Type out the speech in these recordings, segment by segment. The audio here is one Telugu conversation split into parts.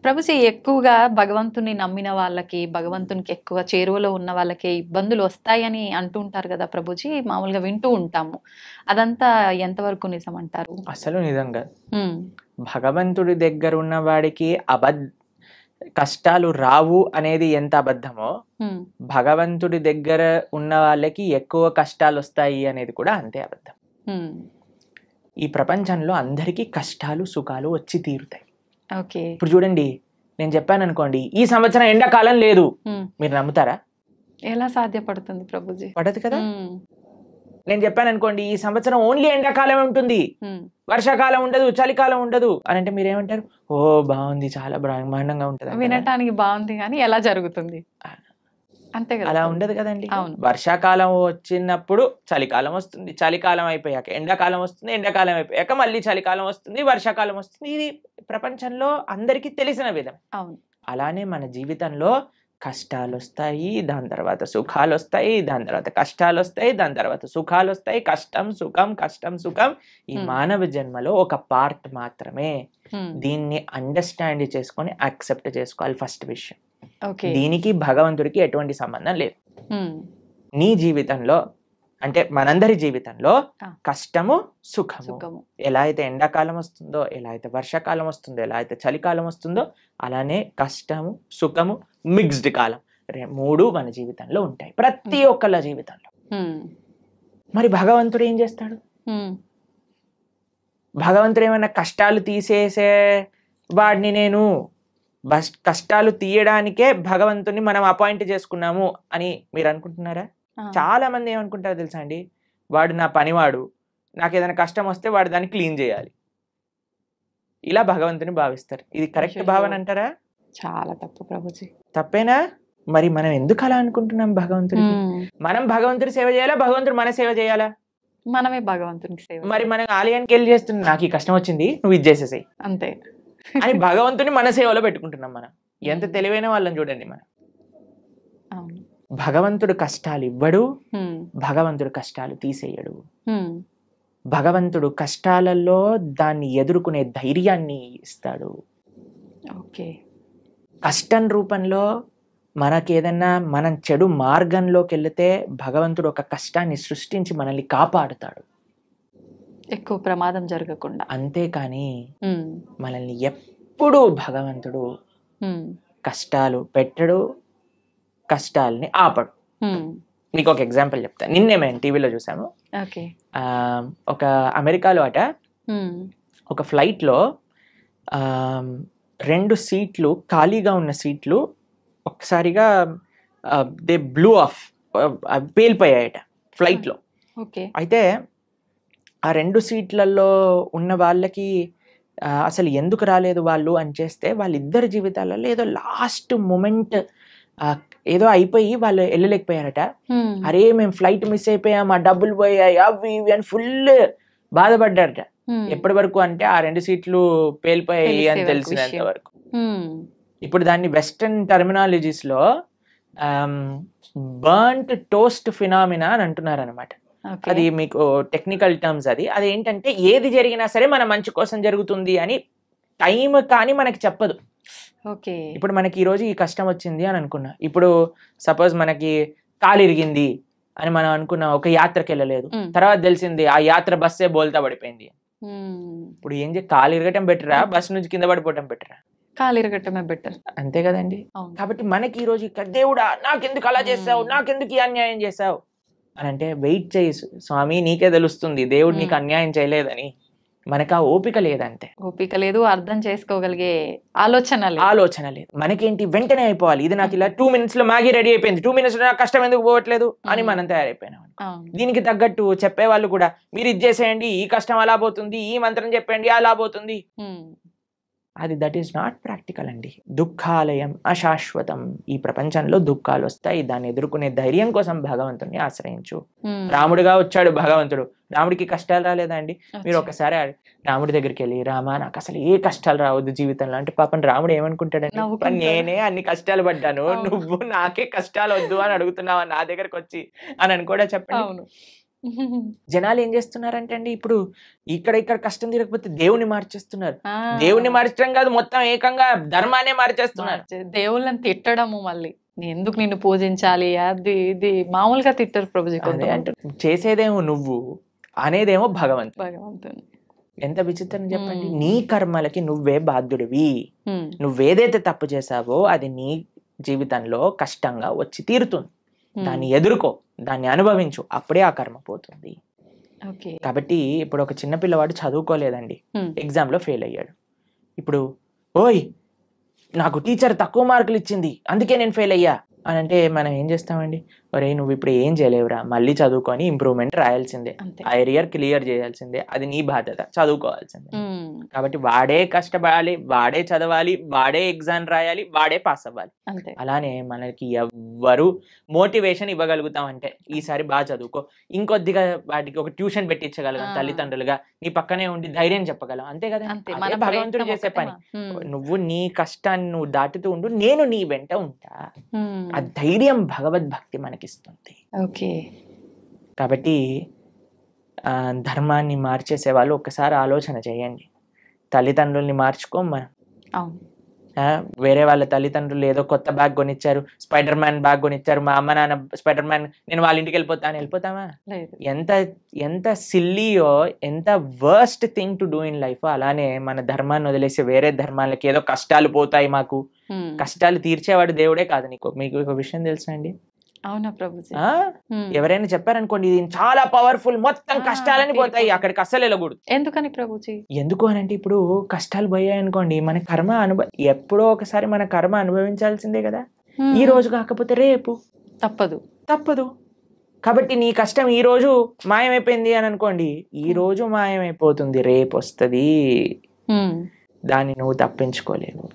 ప్రభుజీ ఎక్కువగా భగవంతుని నమ్మిన వాళ్ళకి, భగవంతునికి ఎక్కువ చేరువలో ఉన్న వాళ్ళకే ఇబ్బందులు వస్తాయని అంటూ ఉంటారు కదా ప్రభుజీ. మామూలుగా వింటూ ఉంటాము. అదంతా ఎంతవరకు నిజమంటారు? అసలు నిజం కాదు. హ్మ్. భగవంతుడి దగ్గర ఉన్న వాడికి కష్టాలు రావు అనేది ఎంత అబద్ధమో, హ్మ్. భగవంతుడి దగ్గర ఉన్న వాళ్ళకి ఎక్కువ కష్టాలు వస్తాయి అనేది కూడా అంతే అబద్ధం. హ్మ్. ఈ ప్రపంచంలో అందరికీ కష్టాలు సుఖాలు వచ్చి తీరుతాయి. ఓకే. ఇప్పుడు చూడండి, నేను చెప్పాను అనుకోండి, ఈ సంవత్సరం ఎండాకాలం లేదు, హ్మ్. మీరు నమ్ముతారా? ఎలా సాధ్యపడుతుంది ప్రభుజీ? పడదు కదా. హ్మ్. నేను చెప్పాను అనుకోండి, ఈ సంవత్సరం ఓన్లీ ఎండాకాలం ఉంటుంది, హ్మ్. వర్షాకాలం ఉండదు, చలికాలం ఉండదు అని అంటే మీరేమంటారు? ఓ బాగుంది, చాలా బ్రహ్మాండంగా ఉంటుంది అంటారా? వినటానికి బాగుంది కానీ ఎలా జరుగుతుంది? అంతే కదా అలా ప్రభుజీ. ఉండదు కదండి. అవును. వర్షాకాలం వచ్చినప్పుడు చలికాలం వస్తుంది, చలికాలం అయిపోయాక ఎండాకాలం వస్తుంది, ఎండాకాలం అయిపోయాక మళ్ళీ చలికాలం వస్తుంది, వర్షాకాలం వస్తుంది. ఇది ప్రపంచంలో అందరికీ తెలిసిన విధం. అవును. అలానే మన జీవితంలో కష్టాలు వస్తాయి, దాని తర్వాత సుఖాలు వస్తాయి, దాని తర్వాత కష్టాలు వస్తాయి, దాని తర్వాత సుఖాలు వస్తాయి. కష్టం సుఖం, కష్టం సుఖం ఈ మానవ జన్మలో ఒక పార్ట్ మాత్రమే. హ్మ్. దీన్ని అండర్స్టాండ్ చేసుకొని యాక్సెప్ట్ చేసుకోవాలి ఫస్ట్ విషయం. ఓకే. దీనికి భగవంతుడికి ఎటువంటి సంబంధం లేదు. హ్మ్. నీ జీవితంలో అంటే మనందరి జీవితంలో కష్టము సుఖము, సుఖము. ఎలా అయితే ఎండాకాలం వస్తుందో, ఎలా అయితే వర్షాకాలం వస్తుందో, ఎలా అయితే చలికాలం వస్తుందో, అలానే కష్టము సుఖము మిక్స్డ్ కాలం మూడు మన జీవితంలో ఉంటాయి, ప్రతి ఒక్కళ్ళ జీవితంలో. హ్మ్. మరి భగవంతుడు ఏం చేస్తాడు? హ్మ్. భగవంతుడు ఏమైనా కష్టాలు తీసేసే వాడిని నేను కష్టాలు తీయడానికే భగవంతుని మనం అపాయింట్ చేసుకున్నాము అని మీరు అనుకుంటున్నారా? చాలా మంది ఏమనుకుంటారో తెలుసా అండి, వాడు నా పనివాడు, నాకు ఏదైనా కష్టం వస్తే వాడు దాన్ని క్లీన్ చేయాలి, ఇలా భగవంతుని భావిస్తారు. ఇది కరెక్ట్ భావన అంటారా? చాలా తప్పు ప్రభుజీ. తప్పేనా? మరి మనం ఎందుకు అలా అనుకుంటున్నాం భగవంతుడికి? మనం భగవంతుడి సేవ చేయాలా, భగవంతుడు మన సేవ చేయాలా? మనమే భగవంతునికి సేవ. మరి మనం ఆలయానికి వెళ్ళి చేస్తున్నాం, నాకు ఈ కష్టం వచ్చింది నువ్వు ఇది చేసేసాయి అంతే అని భగవంతుని మన సేవలో పెట్టుకుంటున్నాం. మనం ఎంత తెలివైన వాళ్ళని చూడండి. మనం భగవంతుడు కష్టాలు ఇవ్వడు, భగవంతుడు కష్టాలు తీసేయడు. భగవంతుడు కష్టాలలో దాన్ని ఎదుర్కొనే ధైర్యాన్ని ఇస్తాడు. ఓకే. కష్టం రూపంలో మనకేదన్నా మనం చెడు మార్గంలోకి వెళితే భగవంతుడు ఒక కష్టాన్ని సృష్టించి మనల్ని కాపాడుతాడు, ఎక్కువ ప్రమాదం జరగకుండా. అంతేకాని మనల్ని ఎప్పుడూ భగవంతుడు కష్టాలు పెట్టడు, కష్టాలని ఆపడు. మీకు ఒక ఎగ్జాంపుల్ చెప్తాను. నిన్నే మేము టీవీలో చూసాము. ఒక అమెరికాలో అట ఒక ఫ్లైట్లో 2 సీట్లు ఖాళీగా ఉన్న సీట్లు ఒకసారిగా దే బ్లూ ఆఫ్, పేలిపోయాయట ఫ్లైట్లో. అయితే ఆ 2 సీట్లలో ఉన్న వాళ్ళకి అసలు ఎందుకు రాలేదు వాళ్ళు అని చేస్తే, వాళ్ళిద్దరి జీవితాలలో ఏదో లాస్ట్ మూమెంట్ ఏదో అయిపోయి వాళ్ళు వెళ్ళలేకపోయారట. అరే మేము ఫ్లైట్ మిస్ అయిపోయాం, ఆ డబ్బులు పోయాయి, అవి ఇవి అని ఫుల్ బాధపడ్డారట. ఎప్పటి వరకు అంటే ఆ 2 సీట్లు పేలిపోయాయి అని తెలిసినంత వరకు. ఇప్పుడు దాన్ని వెస్టర్న్ టర్మినాలజీస్ లో బర్న్ట్ టోస్ట్ ఫినామినా అని అంటున్నారు అనమాట. అది మీకు టెక్నికల్ టర్మ్స్. అది ఏంటంటే ఏది జరిగినా సరే మన మంచి కోసం జరుగుతుంది అని టైం కానీ మనకి చెప్పదు. ఇప్పుడు మనకి ఈ రోజు ఈ కష్టం వచ్చింది అని అనుకున్నా, ఇప్పుడు సపోజ్ మనకి కాలు ఇరిగింది అని మనం అనుకున్నాం, ఒక యాత్రకి వెళ్ళలేదు, తర్వాత తెలిసింది ఆ యాత్ర బస్సే బోల్తా పడిపోయింది. ఇప్పుడు ఏం కాలు ఇరగటం బెటరా, బస్ నుంచి కింద పడిపోవటం బెటరా? కాలు ఇరగటమే బెటర్, అంతే కదండి. కాబట్టి మనకి ఈ రోజు దేవుడా నాకెందుకు అలా చేసావు, నాకెందుకు ఈ అన్యాయం చేసావు అని అంటే, వెయిట్ చేయి స్వామి, నీకే తెలుస్తుంది దేవుడు నీకు అన్యాయం చేయలేదని. మనకు ఆ ఓపిక లేదంతే. ఓపిక లేదు, అర్థం చేసుకోగలిగే ఆలోచన లేదు. మనకేంటి వెంటనే అయిపోవాలి, ఇది నాకు ఇలా 2 minutes లో మ్యాగీ రెడీ అయిపోయింది, 2 minutes లో నాకు కష్టం ఎందుకు పోవట్లేదు అని మనం తయారైపోయినాం. దీనికి తగ్గట్టు చెప్పేవాళ్ళు కూడా, మీరు ఇది చేసేయండి ఈ కష్టం అలా పోతుంది, ఈ మంత్రం చెప్పండి అలా పోతుంది. దట్ ఈస్ నాట్ ప్రాక్టికల్ అండి. దుఃఖాలయం అశాశ్వతం. ఈ ప్రపంచంలో దుఃఖాలు వస్తాయి, దాన్ని ఎదుర్కొనే ధైర్యం కోసం భగవంతుడిని ఆశ్రయించు. రాముడిగా వచ్చాడు భగవంతుడు, రాముడికి కష్టాలు రాలేదా అండి? మీరు ఒకసారి రాముడి దగ్గరికి వెళ్ళి, రామా నాకు అసలు ఏ కష్టాలు రావద్దు జీవితంలో అంటే, పాపం రాముడు ఏమనుకుంటాడండి, నేనే అన్ని కష్టాలు పడ్డాను, నువ్వు నాకే కష్టాలు వద్దు అని అడుగుతున్నావా నా దగ్గరకు వచ్చి అని కూడా చెప్పండి. జనాలు ఏం చేస్తున్నారంటే అండి, ఇప్పుడు ఇక్కడ కష్టం తీరకపోతే దేవుని మార్చేస్తున్నారు. దేవుని మార్చడం కాదు, మొత్తం ఏకంగా ధర్మాన్ని మార్చేస్తున్నారు. దేవుళ్ళని తిట్టడము, మళ్ళీ ఎందుకు నిన్ను పూజించాలి అది ఇది మామూలుగా తిట్టరు ప్రభుజీ. అంటే చేసేదేమో నువ్వు, అనేదేమో భగవంతుని. ఎంత విచిత్రం చెప్పండి. నీ కర్మలకి నువ్వే బాధ్యుడివి. నువ్వేదైతే తప్పు చేసావో అది నీ జీవితంలో కష్టంగా వచ్చి తీరుతుంది. దాన్ని ఎదుర్కో, దాన్ని అనుభవించు, అప్పుడే ఆ కర్మ పోతుంది. కాబట్టి ఇప్పుడు ఒక చిన్న పిల్లవాడు చదువుకోలేదండి, ఎగ్జామ్ లో ఫెయిల్ అయ్యాడు. ఇప్పుడు ఓయ్ నాకు టీచర్ తక్కువ మార్కులు ఇచ్చింది అందుకే నేను ఫెయిల్ అయ్యా అని అంటే మనం ఏం చేస్తామండి, ఒరే నువ్వు ఇప్పుడు ఏం చేయలేవురా, మళ్ళీ చదువుకొని ఇంప్రూవ్మెంట్ రాయాల్సిందే, ఆ ఏరియర్ క్లియర్ చేయాల్సిందే, అది నీ బాధ్యత, చదువుకోవాల్సిందే. కాబట్టి వాడే కష్టపడాలి, వాడే చదవాలి, వాడే ఎగ్జామ్ రాయాలి, వాడే పాస్ అవ్వాలి. అలానే మనకి ఎవ్వరు మోటివేషన్ ఇవ్వగలుగుతాం అంటే ఈసారి బాగా చదువుకో, ఇంకొద్దిగా వాటికి ఒక ట్యూషన్ పెట్టించగలం తల్లిదండ్రులుగా, నీ పక్కనే ఉండి ధైర్యం చెప్పగలం, అంతే కదా. భగవంతుడు చేసే పని. నువ్వు నీ కష్టాన్ని నువ్వు దాటుతూ ఉండు, నేను నీ వెంట ఉంటా. ఆ ధైర్యం భగవద్భక్తి మనకిస్తుంది. కాబట్టి ధర్మాన్ని మార్చేసే వాళ్ళు ఒక్కసారి ఆలోచన చేయండి. తల్లిదండ్రుల్ని మార్చుకోం మనం. వేరే వాళ్ళ తల్లిదండ్రులు ఏదో కొత్త బ్యాగ్ కొనిచ్చారు, స్పైడర్ మ్యాన్ బ్యాగ్ కొనిచ్చారు, మా అమ్మ నాన్న స్పైడర్ మ్యాన్ నేను వాళ్ళ ఇంటికి వెళ్ళిపోతామా? ఎంత సిల్లీయో, ఎంత worst thing to do in life. అలానే మన ధర్మాన్ని వదిలేసి వేరే ధర్మాలకి ఏదో కష్టాలు పోతాయి, మాకు కష్టాలు తీర్చేవాడు దేవుడే కాదు. మీకు ఒక విషయం తెలుసా అండి? అవునా ప్రభుజీ? ఎవరైనా చెప్పారనుకోండి ఇది చాలా పవర్ఫుల్, మొత్తం కష్టాలని పోతాయి, అక్కడికి అస్సలు వెళ్ళకూడదు. ఎందుకని ప్రభుజీ? ఎందుకు అని అంటే ఇప్పుడు కష్టాలు పోయాయి అనుకోండి, మన కర్మ ఎప్పుడో ఒకసారి మన కర్మ అనుభవించాల్సిందే కదా. ఈ రోజు కాకపోతే రేపు తప్పదు. కాబట్టి నీ కష్టం ఈ రోజు మాయమైపోయింది అని అనుకోండి, ఈ రోజు మాయమైపోతుంది, రేపు వస్తుంది, దాన్ని నువ్వు తప్పించుకోలేవు.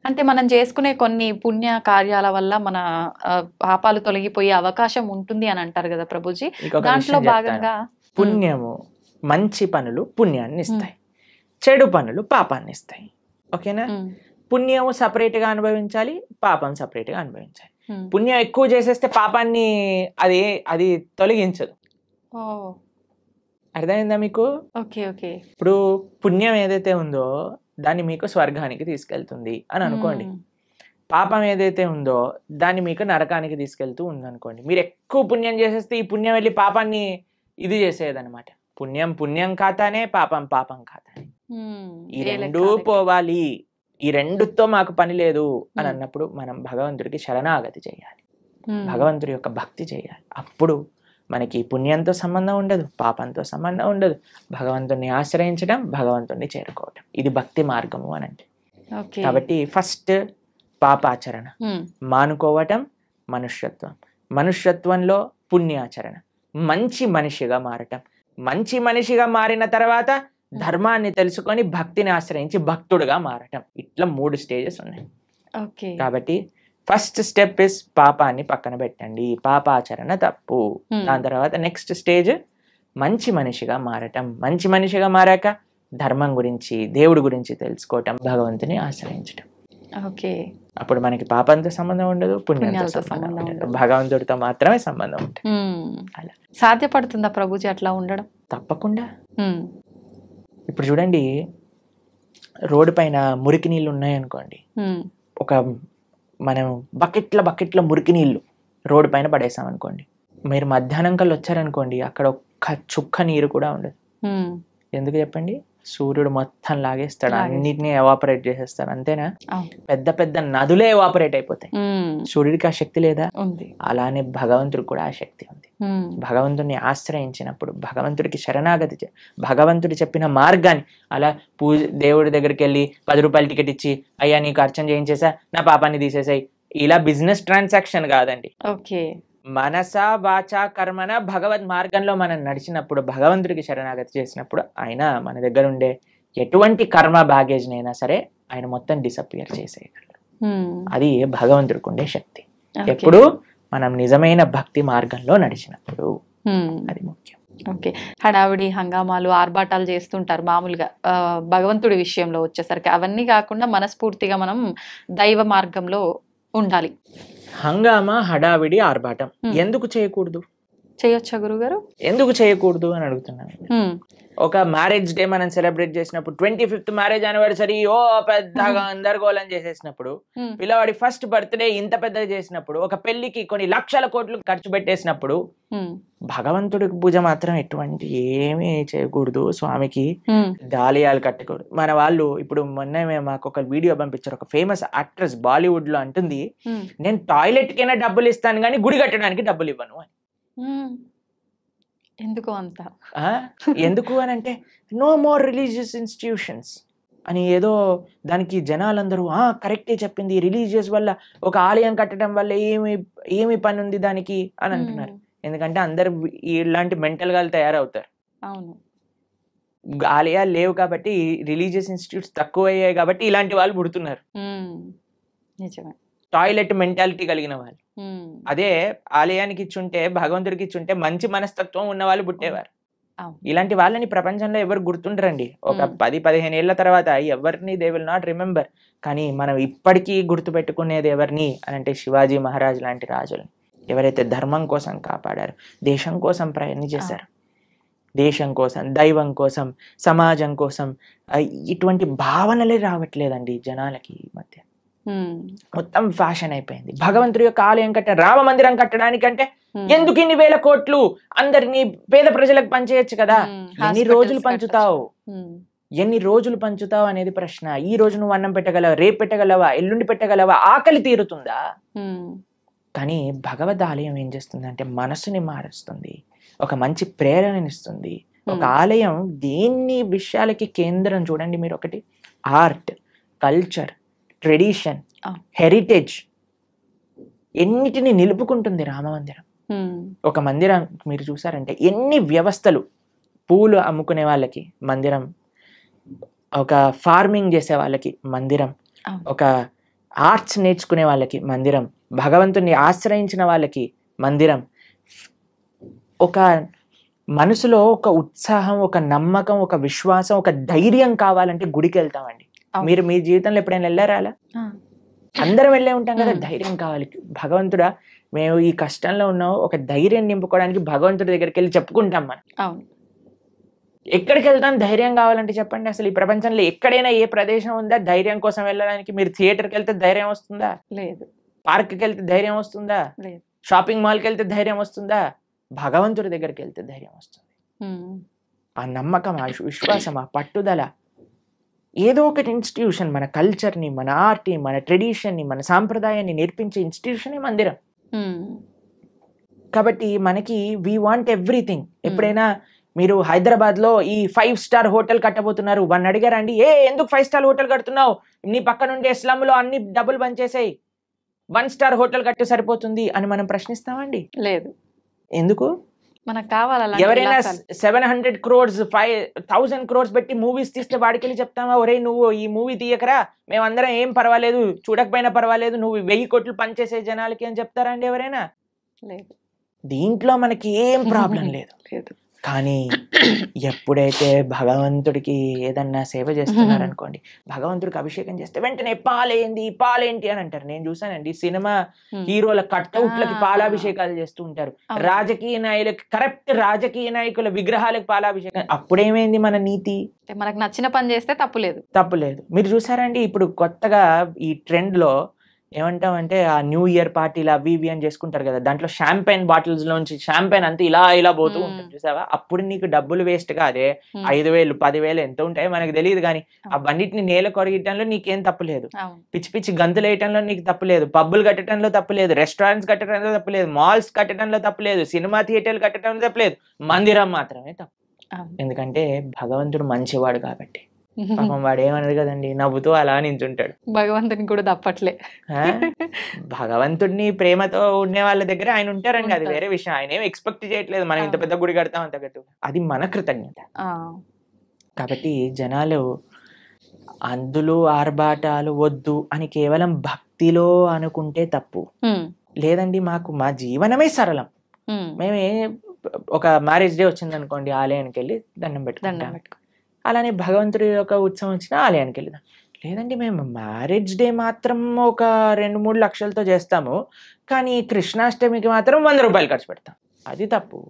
అంటే మనం చేసుకునే కొన్ని పుణ్య కార్యాల వల్ల మన పాపాలు తొలగిపోయే అవకాశం ఉంటుంది అని అంటారు కదా ప్రభుజీ. దాంట్లో భాగంగా పుణ్యము, మంచి పనులు పుణ్యాన్ని ఇస్తాయి, చెడు పనులు పాపాన్ని ఇస్తాయి. ఓకేనా? పుణ్యము సపరేట్ గా అనుభవించాలి, పాపం సపరేట్ గా అనుభవించాలి. పుణ్యం ఎక్కువ చేసేస్తే పాపాన్ని అది తొలగించదు. అర్థమైందా మీకు? ఇప్పుడు పుణ్యం ఏదైతే ఉందో దాన్ని మీకు స్వర్గానికి తీసుకెళ్తుంది అని అనుకోండి, పాపం ఏదైతే ఉందో దాన్ని మీకు నరకానికి తీసుకెళ్తూ ఉందనుకోండి. మీరు ఎక్కువ పుణ్యం చేసేస్తే ఈ పుణ్యం వెళ్ళి పాపాన్ని ఇది చేసేదనమాట. పుణ్యం ఖాతానే, పాపం ఖాతానే. ఈ రెండూ పోవాలి, ఈ రెండుతో మాకు పని లేదు అని అన్నప్పుడు మనం భగవంతుడికి శరణాగతి చేయాలి, భగవంతుడి యొక్క భక్తి చేయాలి. అప్పుడు మనకి పుణ్యంతో సంబంధం ఉండదు, పాపంతో సంబంధం ఉండదు. భగవంతుడిని ఆశ్రయించడం, భగవంతుడిని చేరుకోవటం, ఇది భక్తి మార్గము అని అంటే. కాబట్టి ఫస్ట్ పాపాచరణ మానుకోవటం మనుష్యత్వం, మనుష్యత్వంలో పుణ్యాచరణ, మంచి మనిషిగా మారటం, మంచి మనిషిగా మారిన తర్వాత ధర్మాన్ని తెలుసుకొని భక్తిని ఆశ్రయించి భక్తుడుగా మారటం. ఇట్లా 3 స్టేజెస్ ఉన్నాయి. కాబట్టి ఫస్ట్ స్టెప్ ఇస్ పాపాన్ని పక్కన పెట్టండి, పాపాచరణ తప్పు. దాని తర్వాత నెక్స్ట్ స్టేజ్ మంచి మనిషిగా మారటం, మంచి మనిషిగా మారాక ధర్మం గురించి, దేవుడి గురించి తెలుసుకోవటం, భగవంతుని ఆశ్రయించటం. అప్పుడు మనకి పాపంతో సంబంధం ఉండదు, పుణ్యంతో సంబంధం ఉండదు, భగవంతుడితో మాత్రమే సంబంధం ఉంటుంది. అలా సాధ్యపడుతుందా ప్రభుజీ అట్లా ఉండడం? తప్పకుండా. ఇప్పుడు చూడండి, రోడ్డు పైన మురికి నీళ్ళు ఉన్నాయనుకోండి, ఒక మనం బకెట్ల మురికి నీళ్లు రోడ్డు పైన పడేసాం అనుకోండి, మీరు మధ్యాహ్నం కల్లా వచ్చారనుకోండి, అక్కడ ఒక్క చుక్క నీరు కూడా ఉండదు. ఎందుకు చెప్పండి? సూర్యుడు మొత్తం లాగేస్తాడు, అన్నిటినీ ఎవాపరేట్ చేసేస్తాడు, అంతేనా? పెద్ద పెద్ద నదులే ఎవాపరేట్ అయిపోతాయి. సూర్యుడికి ఆ శక్తి లేదా? అలానే భగవంతుడికి కూడా ఆ శక్తి ఉంది. భగవంతుడిని ఆశ్రయించినప్పుడు, భగవంతుడికి శరణాగతి, భగవంతుడు చెప్పిన మార్గాన్ని, అలా దేవుడి దగ్గరికి వెళ్ళి 10 రూపాయల టికెట్ ఇచ్చి అయ్యా నీకు అర్చన చేయించేసా, నా పాపాన్ని తీసేసాయి, ఇలా బిజినెస్ ట్రాన్సాక్షన్ కాదండి. మనస వాచ కర్మన భగవద్ మార్గంలో మనం నడిచినప్పుడు, భగవంతుడికి శరణాగతి చేసినప్పుడు ఆయన మన దగ్గర ఉండే ఎటువంటి కర్మ బ్యాగేజ్ నైనా సరే ఆయన మొత్తం డిసపియర్ చేసేయగలరు. అది భగవంతుడికి ఉండే శక్తి. ఎప్పుడు మనం నిజమైన భక్తి మార్గంలో నడిచినప్పుడు, అది ముఖ్యం. హడావిడి హంగామాలు ఆర్భాటాలు చేస్తుంటారు మామూలుగా, భగవంతుడి విషయంలో వచ్చేసరికి అవన్నీ కాకుండా మనస్ఫూర్తిగా మనం దైవ మార్గంలో ఉండాలి. హంగామా, హడావిడి, ఆర్భాటం ఎందుకు చేయకూడదు? చేయొచ్చా గురుగారు? ఎందుకు చేయకూడదు అని అడుగుతున్నాను. ఒక మ్యారేజ్ డే మనం సెలబ్రేట్ చేసినప్పుడు 25th మ్యారేజ్ యానివర్సరీ పెద్దగా గందరగోళం చేసేసినప్పుడు, పిల్లవాడి ఫస్ట్ బర్త్డే ఇంత పెద్దగా చేసినప్పుడు, ఒక పెళ్లికి కొన్ని లక్షల కోట్లు ఖర్చు పెట్టేసినప్పుడు భగవంతుడికి పూజ మాత్రం ఎటువంటి ఏమీ చేయకూడదు, స్వామికి దాలియాలు కట్టకూడదు. మన వాళ్ళు ఇప్పుడు మొన్న మాకు ఒక వీడియో పంపించారు, ఒక ఫేమస్ యాక్ట్రెస్ బాలీవుడ్ లో అంటుంది, నేను టాయిలెట్ కైనా డబ్బులు ఇస్తాను కానీ గుడి కట్టడానికి డబ్బులు ఇవ్వను అని. ఎందుకు అంత? ఎందుకు అని అంటే నో మోర్ రిలీజియస్ ఇన్స్టిట్యూషన్స్ అని ఏదో దానికి జనాలందరూ కరెక్టే చెప్పింది, రిలీజియస్ వల్ల ఒక ఆలయం కట్టడం వల్ల ఏమి పని ఉంది దానికి అని అంటున్నారు. ఎందుకంటే అందరు ఇలాంటి మెంటల్ గా తయారవుతారు. అవును, ఆలయాలు లేవు కాబట్టి, రిలీజియస్ ఇన్స్టిట్యూట్స్ తక్కువ అయ్యాయి కాబట్టి ఇలాంటి వాళ్ళు పుడుతున్నారు. నిజమే, టాయిలెట్ మెంటాలిటీ కలిగిన వాళ్ళు. అదే ఆలయానికి ఇచ్చుంటే, భగవంతుడికి ఇచ్చుంటే మంచి మనస్తత్వం ఉన్న వాళ్ళు పుట్టేవారు. ఇలాంటి వాళ్ళని ప్రపంచంలో ఎవరు గుర్తుండరండి. ఒక 10-15 ఏళ్ల తర్వాత ఎవరిని దే విల్ నాట్ రిమెంబర్. కానీ మనం ఇప్పటికీ గుర్తు పెట్టుకునేది ఎవరిని అని అంటే శివాజీ మహారాజ్ లాంటి రాజులని, ఎవరైతే ధర్మం కోసం కాపాడారు, దేశం కోసం ప్రయత్నం చేశారు. దేశం కోసం, దైవం కోసం, సమాజం కోసం ఇటువంటి భావనలే రావట్లేదండి జనాలకి ఈ మధ్య. మొత్తం ఫ్యాషన్ అయిపోయింది. భగవంతుడి యొక్క ఆలయం రామ మందిరం కట్టడానికంటే ఎందుకు ఇన్ని వేల కోట్లు, అందరినీ పేద ప్రజలకు పంచేయచ్చు కదా. ఎన్ని రోజులు పంచుతావు అనేది ప్రశ్న. ఈ రోజు నువ్వు అన్నం పెట్టగలవా, రేపు పెట్టగలవా, ఎల్లుండి పెట్టగలవా, ఆకలి తీరుతుందా? కానీ భగవద్ ఆలయం ఏం చేస్తుంది అంటే మనసుని మారుస్తుంది, ఒక మంచి ప్రేరణనిస్తుంది. ఒక ఆలయం దేన్ని విషయాలకి కేంద్రం చూడండి మీరు. ఒకటి ఆర్ట్, కల్చర్, ట్రెడిషన్, హెరిటేజ్, ఎన్నిటిని నిలుపుకుంటుంది రామమందిరం. ఒక మందిరం మీరు చూసారంటే ఎన్ని వ్యవస్థలు, పూలు అమ్ముకునే వాళ్ళకి మందిరం, ఒక ఫార్మింగ్ చేసే వాళ్ళకి మందిరం, ఒక ఆర్ట్స్ నేర్చుకునే వాళ్ళకి మందిరం, భగవంతుని ఆశ్రయించిన వాళ్ళకి మందిరం. ఒక మనసులో ఒక ఉత్సాహం, ఒక నమ్మకం, ఒక విశ్వాసం, ఒక ధైర్యం కావాలంటే గుడికి వెళ్తామండి. మీరు మీ జీవితంలో ఎప్పుడైనా వెళ్ళారా అలా? అందరం వెళ్ళే ఉంటాం కదా. ధైర్యం కావాలి. భగవంతుడా మేము ఈ కష్టంలో ఉన్నాం, ఒక ధైర్యం నింపుకోవడానికి భగవంతుడి దగ్గరికి వెళ్ళి చెప్పుకుంటాం మనం. ఎక్కడికి వెళ్తాం ధైర్యం కావాలంటే చెప్పండి. అసలు ఈ ప్రపంచంలో ఎక్కడైనా ఏ ప్రదేశం ఉందా ధైర్యం కోసం వెళ్ళడానికి? మీరు థియేటర్కి వెళ్తే ధైర్యం వస్తుందా? లేదు. పార్క్కి వెళ్తే ధైర్యం వస్తుందా? లేదు. షాపింగ్ మాల్కి వెళ్తే ధైర్యం వస్తుందా? భగవంతుడి దగ్గరికి వెళ్తే ధైర్యం వస్తుంది. ఆ నమ్మకం, ఆ విశ్వాసం, ఆ పట్టుదల, ఏదో ఒకటి ఇన్స్టిట్యూషన్ మన కల్చర్ని, మన ఆర్ట్ని, మన ట్రెడిషన్ని, మన సాంప్రదాయాన్ని నేర్పించే ఇన్స్టిట్యూషన్ మందిరం. కాబట్టి మనకి వీ వాంట్ ఎవ్రీథింగ్. ఎప్పుడైనా మీరు హైదరాబాద్ లో ఈ 5 స్టార్ హోటల్ కట్టబోతున్నారు, వాడిని అడిగారండి, ఎందుకు 5 స్టార్ హోటల్ కడుతున్నావు, నీ పక్క నుండి స్లమ్ లో అన్ని డబ్బులు బంచేసాయి, 1 స్టార్ హోటల్ కట్టు సరిపోతుంది అని మనం ప్రశ్నిస్తామండి? లేదు. ఎందుకు? మనకు కావాలి. ఎవరైనా 700 crores 1000 crores పెట్టి మూవీస్ తీస్తే వాడికి వెళ్ళి చెప్తామా, ఒరే నువ్వు ఈ మూవీ తీయకరా, మేమందరం ఏం పర్వాలేదు, చూడకపోయినా పర్వాలేదు, నువ్వు 1000 కోట్లు పనిచేసే జనాలకి అని చెప్తారా అండి ఎవరైనా? లేదు. దీంట్లో మనకి ఏం ప్రాబ్లం లేదు. కానీ ఎప్పుడైతే భగవంతుడికి ఏదన్నా సేవ చేస్తున్నారనుకోండి, భగవంతుడికి అభిషేకం చేస్తే వెంటనే పాలేంటి అని అంటారు. నేను చూసానండి, సినిమా హీరోల కట్అవుట్లకి పాలాభిషేకాలు చేస్తూ ఉంటారు, రాజకీయ నాయకులకి, కరెక్ట్ రాజకీయ నాయకుల విగ్రహాలకు పాలాభిషేకం. అప్పుడేమైంది మన నీతి? మనకు నచ్చిన పని చేస్తే తప్పులేదు. మీరు చూసారండి ఇప్పుడు కొత్తగా ఈ ట్రెండ్ లో ఏమంటామంటే ఆ న్యూ ఇయర్ పార్టీలు అవి ఇవి అని చేసుకుంటారు కదా, దాంట్లో షాంపైన్ బాటిల్స్ లోంచి షాంపైన్ అంతా ఇలా పోతూ ఉంటుంది చూసావా? అప్పుడు నీకు డబ్బులు వేస్ట్ కాదే, 5,000 10,000 ఎంత ఉంటాయో మనకు తెలియదు, కానీ ఆ బండిటిని నేల కొరగటంలో నీకేం తప్పులేదు, పిచ్చి పిచ్చి గంతులు వేయటంలో నీకు తప్పులేదు, పబ్బులు కట్టడంలో తప్పులేదు, రెస్టారెంట్స్ కట్టడంలో తప్పులేదు, మాల్స్ కట్టడంలో తప్పులేదు, సినిమా థియేటర్లు కట్టడంలో తప్పులేదు, మందిరం మాత్రమే తప్పు. ఎందుకంటే భగవంతుడు మంచివాడు కాబట్టి. పాపం వాడు ఏమన్నది కదండి, నవ్వుతూ అలా నించుంటాడు. భగవంతుని కూడా తప్పట్లే. భగవంతుడిని ప్రేమతో ఉండే వాళ్ళ దగ్గర ఆయన ఉంటారండి, అది వేరే విషయం. ఆయన ఏం ఎక్స్పెక్ట్ చేయట్లేదు మనం ఇంత పెద్ద గుడి కడతాం అంత గట్టు, అది మన కృతజ్ఞత. కాబట్టి జనాలు అందులో ఆర్భాటాలు వద్దు అని కేవలం భక్తిలో అనుకుంటే తప్పు. లేదండి, మా జీవనమే సరళం. మేమే ఒక మ్యారేజ్ డే వచ్చింది అనుకోండి, ఆలయానికి వెళ్ళి దండం పెట్టుకుంటాం. అలానే భగవంతుడి యొక్క ఉత్సవం వచ్చిన ఆలయానికి వెళ్దాం. లేదండి, మేము మ్యారేజ్ డే మాత్రం ఒక 2-3 లక్షలతో చేస్తాము, కానీ కృష్ణాష్టమికి మాత్రం 100 రూపాయలు ఖర్చు పెడతాం. అది తప్పు.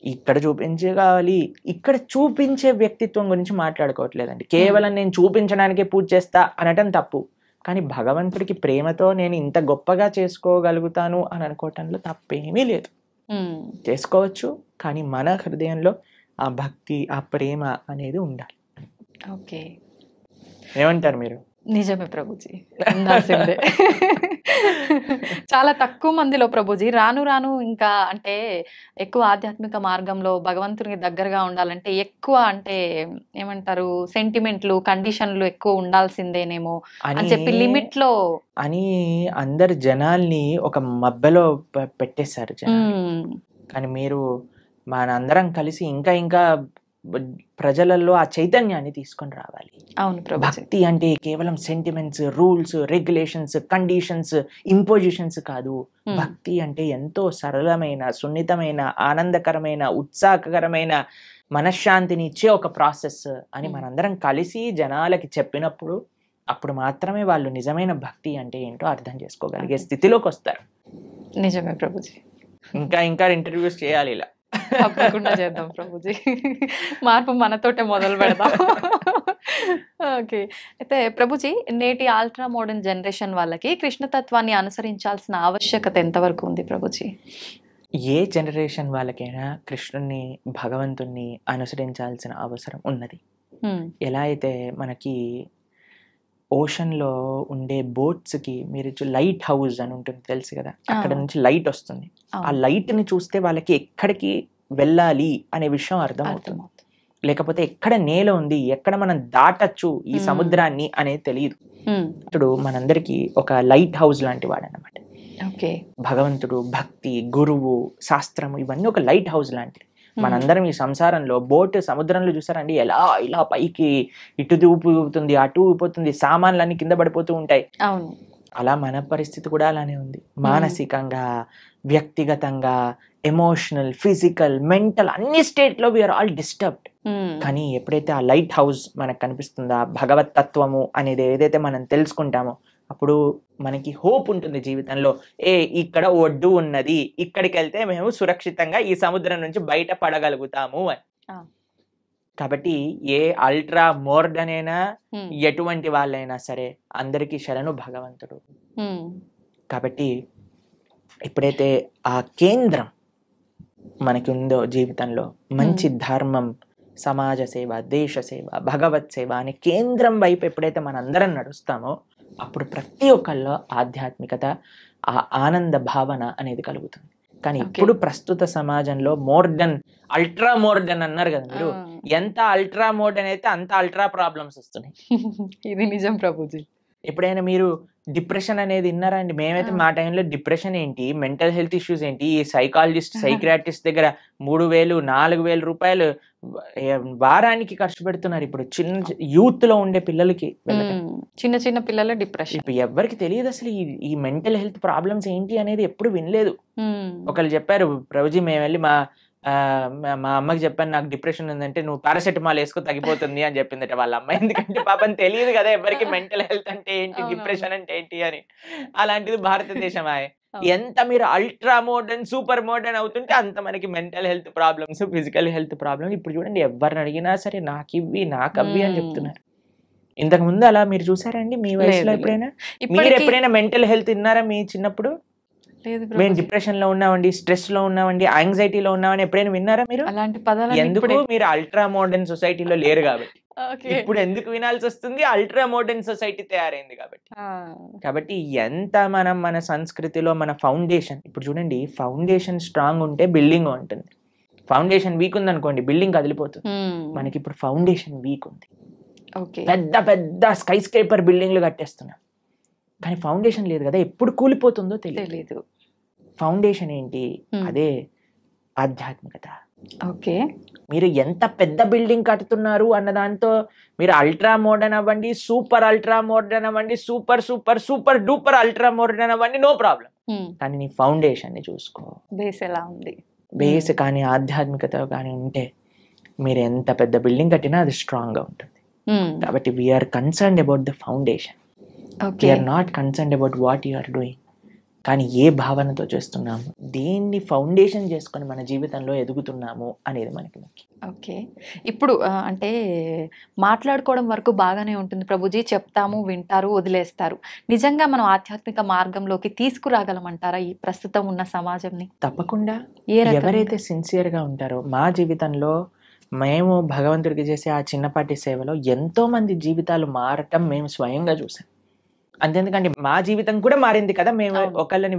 ఇక్కడ చూపించే కావాలి, ఇక్కడ చూపించే వ్యక్తిత్వం గురించి మాట్లాడుకోవట్లేదండి. కేవలం నేను చూపించడానికే పూజ చేస్తా అనటం తప్పు. కానీ భగవంతుడికి ప్రేమతో నేను ఇంత గొప్పగా చేసుకోగలుగుతాను అని అనుకోవటంలో తప్పేమీ లేదు. చేసుకోవచ్చు, కానీ మన హృదయంలో ఆ భక్తి, ఆ ప్రేమ అనేది ఉండాలి. ఓకే, ఏమంటారు మీరు? నిజమే ప్రభుజీ, ఉండాల్సిందే. చాలా తక్కువ మందిలో ప్రభుజీ రాను రాను ఇంకా అంటే ఎక్కువ ఆధ్యాత్మిక మార్గంలో భగవంతునికి దగ్గరగా ఉండాలంటే ఎక్కువ అంటే ఏమంటారు సెంటిమెంట్లు, కండిషన్లు ఎక్కువ ఉండాల్సిందేనేమో అని చెప్పి లిమిట్ లో అని అందరు జనాల్ని ఒక మబ్బెలో పెట్టేశారు జనాలు. కానీ మీరు మనందరం కలిసి ఇంకా ఇంకా ప్రజలలో ఆ చైతన్యాన్ని తీసుకొని రావాలి. అవును ప్రభుజీ. భక్తి అంటే కేవలం sentiments, rules, regulations, conditions, impositions కాదు. భక్తి అంటే ఎంతో సరళమైన, సున్నితమైన, ఆనందకరమైన, ఉత్సాహకరమైన, మనశ్శాంతిని ఇచ్చే ఒక ప్రాసెస్ అని మనందరం కలిసి జనాలకి చెప్పినప్పుడు అప్పుడు మాత్రమే వాళ్ళు నిజమైన భక్తి అంటే ఏంటో అర్థం చేసుకోగలిగే స్థితిలోకి వస్తారు. నిజమే ప్రభుజీ. ఇంకా ఇంకా ఇంటర్వ్యూస్ చేయాలి ఇలా. తప్పకుండా చేద్దాం ప్రభుజీ, మార్పు మనతోటే మొదలు పెడదాం. ఓకే, అయితే ప్రభుజీ నేటి అల్ట్రా మోడర్న్ జనరేషన్ వాళ్ళకి కృష్ణతత్వాన్ని అనుసరించాల్సిన ఆవశ్యకత ఎంతవరకు ఉంది ప్రభుజీ? ఏ జనరేషన్ వాళ్ళకైనా కృష్ణుని, భగవంతుణ్ణి అనుసరించాల్సిన అవసరం ఉన్నది. ఎలా అయితే మనకి ఓషన్లో ఉండే బోట్స్కి మీరు లైట్ హౌస్ అని ఉంటుంది తెలుసు కదా, అక్కడ నుంచి లైట్ వస్తుంది. ఆ లైట్ని చూస్తే వాళ్ళకి ఎక్కడికి వెళ్ళాలి అనే విషయం అర్థం అవుతుంది. లేకపోతే ఎక్కడ నేల ఉంది, ఎక్కడ మనం దాటచ్చు ఈ సముద్రాన్ని అనేది తెలియదు. ఇప్పుడు మనందరికి ఒక లైట్ హౌస్ లాంటి వాడు అన్నమాట. భగవంతుడు, భక్తి, గురువు, శాస్త్రము ఇవన్నీ ఒక లైట్ హౌస్ లాంటివి. మనందరం ఈ సంసారంలో బోట్ సముద్రంలో చూసారండి, ఎలా ఇలా పైకి ఇటు ఊపుతుంది, అటు ఊపుతుంది, సామాన్లన్నీ కింద పడిపోతూ ఉంటాయి. అలా మన పరిస్థితి కూడా అలానే ఉంది. మానసికంగా, వ్యక్తిగతంగా, ఎమోషనల్, ఫిజికల్, మెంటల్ అన్ని స్టేట్ లో వీఆర్ ఆల్ డిస్టర్బ్డ్. కానీ ఎప్పుడైతే ఆ లైట్ హౌస్ మనకు కనిపిస్తుందో, భగవత్ తత్వము అనేది ఏదైతే మనం తెలుసుకుంటామో అప్పుడు మనకి హోప్ ఉంటుంది జీవితంలో. ఇక్కడ ఒడ్డు ఉన్నది, ఇక్కడికి వెళ్తే మేము సురక్షితంగా ఈ సముద్రం నుంచి బయట పడగలుగుతాము అని. కాబట్టి ఏ అల్ట్రా మోడర్న్ అయినా ఎటువంటి వాళ్ళైనా సరే అందరికీ శరణు భగవంతుడు. కాబట్టి ఎప్పుడైతే ఆ కేంద్రం మనకి ఉందో జీవితంలో, మంచి ధర్మం, సమాజ సేవ, దేశ సేవ, భగవత్ సేవ అనే కేంద్రం వైపు ఎప్పుడైతే మనందరం నడుస్తామో అప్పుడు ప్రతి ఒక్కళ్ళలో ఆధ్యాత్మికత, ఆ ఆనంద భావన అనేది కలుగుతుంది. కానీ ఇప్పుడు ప్రస్తుత సమాజంలో మోడర్న్, అల్ట్రా మోడర్న్ అన్నారు కదా మీరు, ఎంత అల్ట్రా మోడర్న్ అయితే అంత అల్ట్రా ప్రాబ్లమ్స్ వస్తున్నాయి. ఇది నిజం ప్రభుజీ. ఎప్పుడైనా మీరు డిప్రెషన్ అనేది విన్నారా అండి? మేమైతే మా టైంలో డిప్రెషన్ ఏంటి, మెంటల్ హెల్త్ ఇష్యూస్ ఏంటి, ఈ సైకాలజిస్ట్, సైకియాట్రిస్ట్ దగ్గర 3,000-4,000 రూపాయలు వారానికి ఖర్చు పెడుతున్నారు ఇప్పుడు చిన్న యూత్ లో ఉండే పిల్లలకి. చిన్న చిన్న పిల్లల డిప్రెషన్. ఇప్పుడు ఎవరికి తెలియదు అసలు ఈ మెంటల్ హెల్త్ ప్రాబ్లమ్స్ ఏంటి అనేది ఎప్పుడు వినలేదు. ఒకళ్ళు చెప్పారు, ప్రభుజీ మేము వెళ్ళి మా అమ్మకి చెప్పాను నాకు డిప్రెషన్ ఉందంటే నువ్వు పారాసెటమాల్ వేసుకో తగ్గిపోతుంది అని చెప్పిందట వాళ్ళ అమ్మ. ఎందుకంటే పాపం తెలియదు కదా ఎవరికి మెంటల్ హెల్త్ అంటే ఏంటి, డిప్రెషన్ అంటే ఏంటి అని. అలాంటిది భారతదేశం. ఎంత మీరు అల్ట్రా మోడర్న్, సూపర్ మోడర్న్ అవుతుంటే అంత మనకి mental health problems, physical health problems. ఇప్పుడు చూడండి ఎవరిని అడిగినా సరే నాకివ్వి నాకవ్వి అని చెప్తున్నారు. ఇంతకు ముందు అలా మీరు చూసారండి మీ వయసులో ఎప్పుడైనా? మీరు ఎప్పుడైనా మెంటల్ హెల్త్ విన్నారా మీ చిన్నప్పుడు? మేము డిప్రెషన్ లో ఉన్నామండి, స్ట్రెస్ లో ఉన్నామండి, యాంగ్జైటీలో ఉన్నామని ఎప్పుడైనా విన్నారా మీరు? అలాంటి పదాలు ఎందుకు? మీరు అల్ట్రా మోడర్న్ సొసైటీలో లేరు కాబట్టి. ఇప్పుడు ఎందుకు వినాల్సి వస్తుంది? అల్ట్రా మోడర్న్ సొసైటీ తయారైంది కాబట్టి. కాబట్టి ఎంత మనం మన సంస్కృతిలో మన ఫౌండేషన్, ఇప్పుడు చూడండి ఫౌండేషన్ స్ట్రాంగ్ ఉంటే బిల్డింగ్ ఉంటుంది, ఫౌండేషన్ వీక్ ఉంది అనుకోండి బిల్డింగ్ కదిలిపోతుంది. మనకి ఇప్పుడు ఫౌండేషన్ వీక్ ఉంది, పెద్ద పెద్ద స్కై స్క్రేపర్ బిల్డింగ్లు కట్టేస్తున్నాం, కానీ ఫౌండేషన్ లేదు కదా, ఎప్పుడు కూలిపోతుందో తెలియదు. ఫౌండేషన్ ఏంటి? అదే ఆధ్యాత్మికత. మీరు ఎంత పెద్ద బిల్డింగ్ కడుతున్నారు అన్న దాంతో మీరు అల్ట్రా మోడర్న్ అవ్వండి, సూపర్ అల్ట్రా మోడర్న్ అవ్వండి, super super super duper ultra modern అవ్వండి, నో ప్రాబ్లం. కానీ నీ ఫౌండేషన్ ని చూసుకో, బేస్ ఎలా ఉంది. బేస్ కానీ ఆధ్యాత్మికత కానీ ఉంటే మీరు ఎంత పెద్ద బిల్డింగ్ కట్టినా అది స్ట్రాంగ్ గా ఉంటుంది. కాబట్టి we are concerned about the foundation. We are not concerned about what you are doing. కానీ ఏ భావనతో చేస్తున్నాము, దేన్ని ఫౌండేషన్ చేసుకొని మన జీవితంలో ఎదుగుతున్నాము అనేది మనకి ముఖ్యం. ఓకే. ఇప్పుడు అంటే మాట్లాడుకోవడం వరకు బాగానే ఉంటుంది ప్రభుజీ. చెప్తాము, వింటారు, వదిలేస్తారు. నిజంగా మనం ఆధ్యాత్మిక మార్గంలోకి తీసుకురాగలమంటారా ఈ ప్రస్తుతం ఉన్న సమాజంని? తప్పకుండా. ఏ రకంగా? ఎవరైతే సిన్సియర్గా ఉంటారో, మా జీవితంలో మేము భగవంతుడికి చేసే ఆ చిన్నపాటి సేవలో ఎంతో మంది జీవితాలు మారటం మేము స్వయంగా చూసాం. అంతెందుకంటే మా జీవితం కూడా మారింది కదా, మేము అవును. ఒకళ్ళని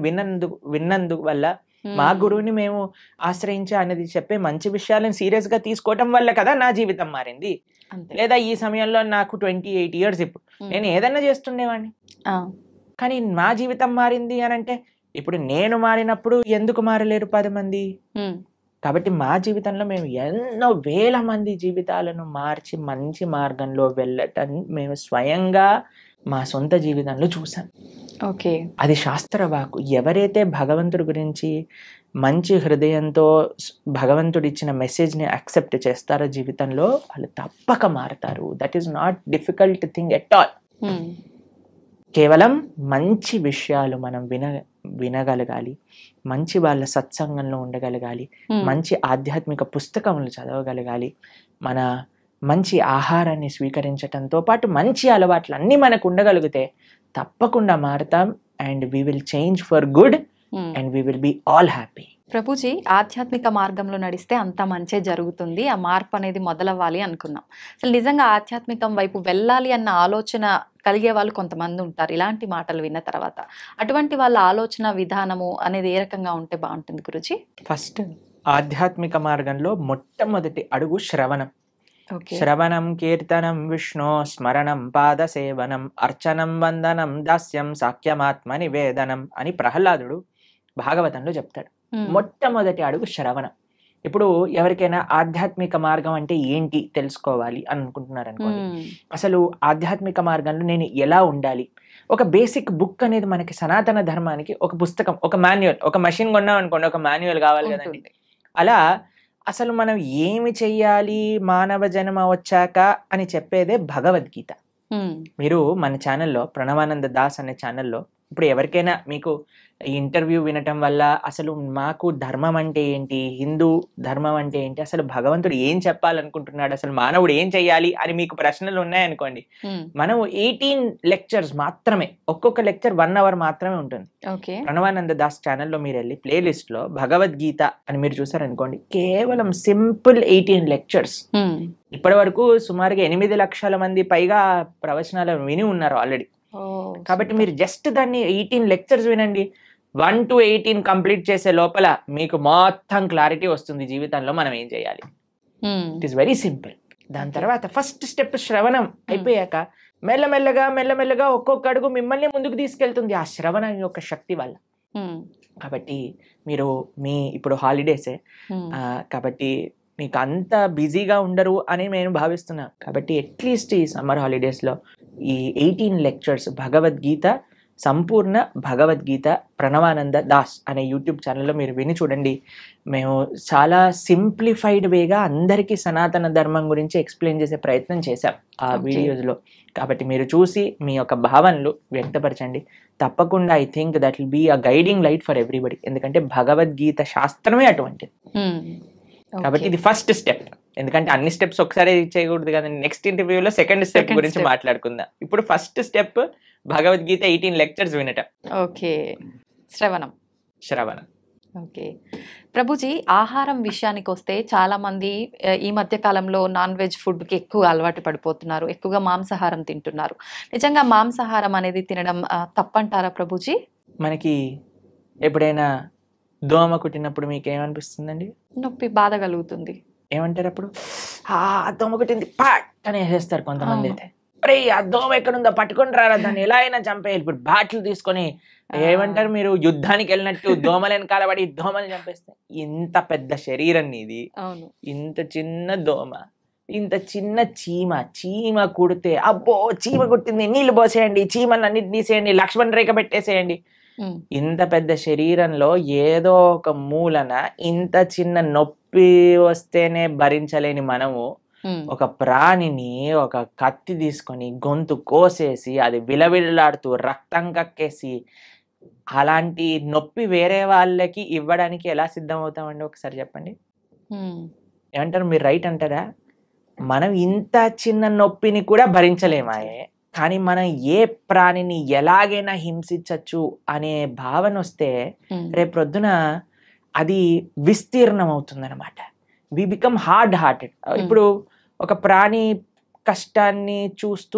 విన్నందుకు వల్ల, మా గురువుని మేము ఆశ్రయించి అనేది చెప్పే మంచి విషయాలను సీరియస్ గా తీసుకోవటం వల్ల కదా నా జీవితం మారింది. అంతే. లేదా ఈ సమయంలో నాకు 28 years, ఇప్పుడు నేను ఏదన్నా చేస్తుండేవాడిని. ఆ, కానీ మా జీవితం మారింది అని అంటే, ఇప్పుడు నేను మారినప్పుడు ఎందుకు మారలేరు 10 మంది? ఉమ్, కాబట్టి మా జీవితంలో మేము ఎన్నో వేల మంది జీవితాలను మార్చి మంచి మార్గంలో వెళ్ళటం మేము స్వయంగా మా సొంత జీవితంలో చూసాం. ఓకే. అది శాస్త్రవాకు. ఎవరైతే భగవంతుడి గురించి మంచి హృదయంతో భగవంతుడు ఇచ్చిన మెసేజ్ని యాక్సెప్ట్ చేస్తారో జీవితంలో, వాళ్ళు తప్పక మారతారు. That is not difficult thing at all. Um, కేవలం మంచి విషయాలు మనం వినగలగాలి, మంచి వాళ్ళ సత్సంగంలో ఉండగలగాలి, మంచి ఆధ్యాత్మిక పుస్తకములు చదవగలగాలి, మన మంచి ఆహారాన్ని స్వీకరించటంతో పాటు మంచి అలవాట్లు అన్నీ మనకు ఉండగలిగితే తప్పకుండా మారుతాం. And we will change for good and we will be all happy. Prabhuji, ఆధ్యాత్మిక మార్గంలో నడిస్తే అంత మంచే జరుగుతుంది, ఆ మార్పు అనేది మొదలవ్వాలి అనుకున్నాం. అసలు నిజంగా ఆధ్యాత్మికం వైపు వెళ్ళాలి అన్న ఆలోచన కలిగే వాళ్ళు కొంతమంది ఉంటారు ఇలాంటి మాటలు విన్న తర్వాత. అటువంటి వాళ్ళ ఆలోచన విధానము అనేది ఏ రకంగా ఉంటే బాగుంటుంది గురుజీ? ఫస్ట్, ఆధ్యాత్మిక మార్గంలో మొట్టమొదటి అడుగు శ్రవణం. ఓకే. శ్రవణం కీర్తనం విష్ణు స్మరణం పాద సేవనం అర్చనం వందనం దాస్యం సాఖ్యమాత్మ నివేదనం అని ప్రహ్లాదుడు భాగవతంలో చెప్తాడు. మొట్టమొదటి అడుగు శ్రవణం. ఇప్పుడు ఎవరికైనా ఆధ్యాత్మిక మార్గం అంటే ఏంటి తెలుసుకోవాలి అని అనుకుంటున్నారు అనుకోండి, అసలు ఆధ్యాత్మిక మార్గంలో నేను ఎలా ఉండాలి, ఒక బేసిక్ బుక్ అనేది మనకి సనాతన ధర్మానికి ఒక పుస్తకం, ఒక మాన్యువల్, ఒక మెషిన్ కొన్నాం అనుకోండి, ఒక మాన్యువల్ కావాలి కదండి. అలా అసలు మనం ఏమి చెయ్యాలి మానవ జన్మ వచ్చాక అని చెప్పేదే భగవద్గీత. మీరు మన ఛానల్లో, ప్రణవానంద దాస్ అనే ఛానల్లో, ఇప్పుడు ఎవరికైనా మీకు ఈ ఇంటర్వ్యూ వినటం వల్ల అసలు మాకు ధర్మం అంటే ఏంటి, హిందూ ధర్మం అంటే ఏంటి, అసలు భగవంతుడు ఏం చెప్పాలనుకుంటున్నాడు, అసలు మానవుడు ఏం చెయ్యాలి అని మీకు ప్రశ్నలు ఉన్నాయనుకోండి, మనం 18 lectures మాత్రమే, ఒక్కొక్క లెక్చర్ 1 hour మాత్రమే ఉంటుంది. ప్రణవానంద దాస్ ఛానల్లో మీరు వెళ్ళి ప్లేలిస్ట్ లో భగవద్గీత అని మీరు చూసారనుకోండి, కేవలం సింపుల్ 18 lectures. ఇప్పటి వరకు సుమారుగా 8 లక్షల మంది పైగా ప్రవచనాలు విని ఉన్నారు ఆల్రెడీ. కాబట్టి మీరు జస్ట్ దాన్ని 18 lectures వినండి, 1 to 18 కంప్లీట్ చేసే లోపల మీకు మొత్తం క్లారిటీ వస్తుంది జీవితంలో మనం ఏం చేయాలి. It is very simple. దాని తర్వాత ఫస్ట్ స్టెప్ శ్రవణం అయిపోయాక మెల్లమెల్లగా ఒక్కొక్క అడుగు మిమ్మల్ని ముందుకు తీసుకెళ్తుంది ఆ శ్రవణం యొక్క శక్తి వల్ల. కాబట్టి మీరు ఇప్పుడు హాలిడేసే కాబట్టి మీకు అంత బిజీగా ఉండరు అని నేను భావిస్తున్నాను. కాబట్టి అట్లీస్ట్ ఈ సమ్మర్ హాలిడేస్లో ఈ 18 lectures భగవద్గీత, సంపూర్ణ భగవద్గీత ప్రణవానంద దాస్ అనే యూట్యూబ్ ఛానల్లో మీరు విని చూడండి. మేము చాలా సింప్లిఫైడ్ వేగా అందరికీ సనాతన ధర్మం గురించి ఎక్స్ప్లెయిన్ చేసే ప్రయత్నం చేశాం ఆ వీడియోస్లో. కాబట్టి మీరు చూసి మీ యొక్క భావనలు వ్యక్తపరచండి. తప్పకుండా I think that will be a guiding light for everybody. ఎందుకంటే భగవద్గీత శాస్త్రమే అటువంటిది. కాబట్టి ఇది ఫస్ట్ స్టెప్. ఎందుకంటే అన్ని స్టెప్స్ ఒకసారి చేయకూడదు కదండి. నెక్స్ట్ ఇంటర్వ్యూలో సెకండ్ స్టెప్ గురించి మాట్లాడుకుందాం. ఇప్పుడు ఫస్ట్ స్టెప్ భగవద్గీత 18 lectures వినటం. ఓకే. శ్రవణం. ఓకే. ప్రభుజీ, ఆహారం విషయానికి వస్తే చాలా మంది ఈ మధ్య కాలంలో నాన్ వెజ్ ఫుడ్కి ఎక్కువ అలవాటు పడిపోతున్నారు, ఎక్కువగా మాంసాహారం తింటున్నారు. నిజంగా మాంసాహారం అనేది తినడం తప్పంటారా ప్రభుజీ? మనకి ఎప్పుడైనా దోమ కుట్టినప్పుడు మీకు ఏమనిపిస్తుందండి? నొప్పి, బాధ కలుగుతుంది. ఏమంటారు అప్పుడు? దోమ కుట్టింది పాట్ అని వేసేస్తారు కొంతమంది. అయితే అరే ఆ దోమ ఎక్కడుందో పట్టుకొని రారా, దాన్ని ఎలా అయినా చంపేయాలి. ఇప్పుడు బ్యాట్లు తీసుకొని ఏమంటారు, మీరు యుద్ధానికి వెళ్ళినట్టు దోమలు వెనకాల పడి దోమలు చంపేస్తాయి. ఇంత పెద్ద శరీరం ఇది, ఇంత చిన్న దోమ, ఇంత చిన్న చీమ కుడితే అబ్బో చీమ కుట్టింది, నీళ్లు పోసేయండి, చీమని అన్నిటి తీసేయండి, లక్ష్మణ్ రేఖ పెట్టేసేయండి. ఇంత పెద్ద శరీరంలో ఏదో ఒక మూలన ఇంత చిన్న నొప్పి వస్తేనే భరించలేని మనము ఒక ప్రాణిని ఒక కత్తి తీసుకొని గొంతు కోసేసి అది విలవిల్లాడుతూ రక్తం కక్కేసి అలాంటి నొప్పి వేరే వాళ్ళకి ఇవ్వడానికి ఎలా సిద్ధం అవుతామండి ఒకసారి చెప్పండి. ఏమంటారు, మీరు రైట్ అంటారా? మనం ఇంత చిన్న నొప్పిని కూడా భరించలేమాయే, కానీ మనం ఏ ప్రాణిని ఎలాగైనా హింసించచ్చు అనే భావన వస్తే రేపొద్దున అది విస్తీర్ణం అవుతుంది అనమాట. We become hard hearted. ఇప్పుడు ఒక ప్రాణి కష్టాన్ని చూస్తూ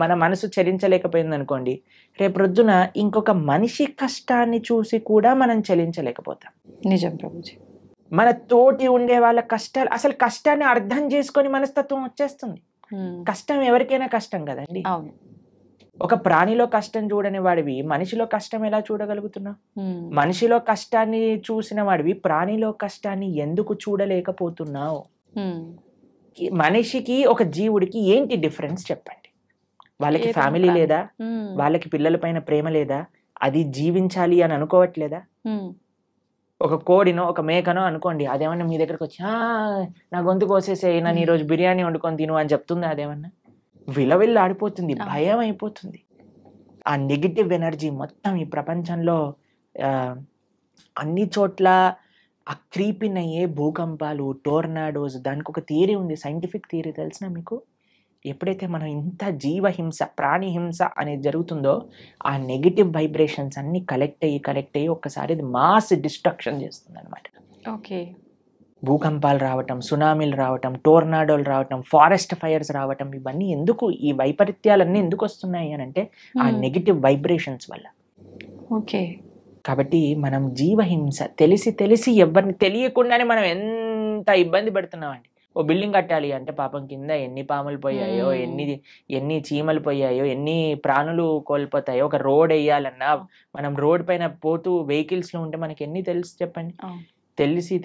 మన మనసు చలించలేకపోయింది అనుకోండి, రేపొద్దున ఇంకొక మనిషి కష్టాన్ని చూసి కూడా మనం చలించలేకపోతాం. నిజం ప్రభుజీ. మన తోటి ఉండే వాళ్ళ కష్టాలు, అసలు కష్టాన్ని అర్థం చేసుకొని మనస్తత్వం వచ్చేస్తుంది. కష్టం ఎవరికైనా కష్టం కదండి. అవును. ఒక ప్రాణిలో కష్టం చూడని వాడివి మనిషిలో కష్టం ఎలా చూడగలుగుతున్నావు? మనిషిలో కష్టాన్ని చూసిన వాడివి ప్రాణిలో కష్టాన్ని ఎందుకు చూడలేకపోతున్నావు? మనిషికి ఒక జీవుడికి ఏంటి డిఫరెన్స్ చెప్పండి? వాళ్ళకి ఫ్యామిలీ లేదా? వాళ్ళకి పిల్లల పైన ప్రేమ లేదా? అది జీవించాలి అని అనుకోవట్లేదా? ఒక కోడినో ఒక మేకనో అనుకోండి, అదేమన్నా మీ దగ్గరకు వచ్చి నా గొంతు కోసేసేయి, నన్ను ఈరోజు బిర్యానీ వండుకొని తిను అని చెప్తుంది. అదేమన్నా విలవిల్లు ఆడిపోతుంది, భయం అయిపోతుంది. ఆ నెగిటివ్ ఎనర్జీ మొత్తం ఈ ప్రపంచంలో అన్ని చోట్ల ఆ క్రీపిన్ అయ్యే భూకంపాలు, టోర్నాడోస్, దానికి ఒక థియరీ ఉంది, సైంటిఫిక్ థియరీ తెలిసిన మీకు. ఎప్పుడైతే మనం ఇంత జీవహింస, ప్రాణి హింస అనేది జరుగుతుందో, ఆ నెగిటివ్ వైబ్రేషన్స్ అన్ని కలెక్ట్ అయ్యి ఒక్కసారి ఇది మాస్ డిస్ట్రక్షన్ చేస్తుంది అనమాట. ఓకే. భూకంపాలు రావటం, సునామీలు రావటం, టోర్నాడోలు రావటం, ఫారెస్ట్ ఫైర్స్ రావటం, ఇవన్నీ ఎందుకు, ఈ వైపరీత్యాలన్నీ ఎందుకు వస్తున్నాయి అని అంటే ఆ నెగిటివ్ వైబ్రేషన్స్ వల్ల. ఓకే. కాబట్టి మనం జీవహింస తెలిసి ఎవరిని తెలియకుండానే మనం ఎంత ఇబ్బంది పెడుతున్నామండి. ఓ బిల్డింగ్ కట్టాలి అంటే పాపం కింద ఎన్ని పాములు పోయాయో, ఎన్ని చీమలు పోయాయో, ఎన్ని ప్రాణులు కోల్పోతాయో. ఒక రోడ్ వేయాలన్నా, మనం రోడ్ పైన పోతూ వెహికల్స్ లో ఉంటే మనకి ఎన్ని తెలుసు చెప్పండి?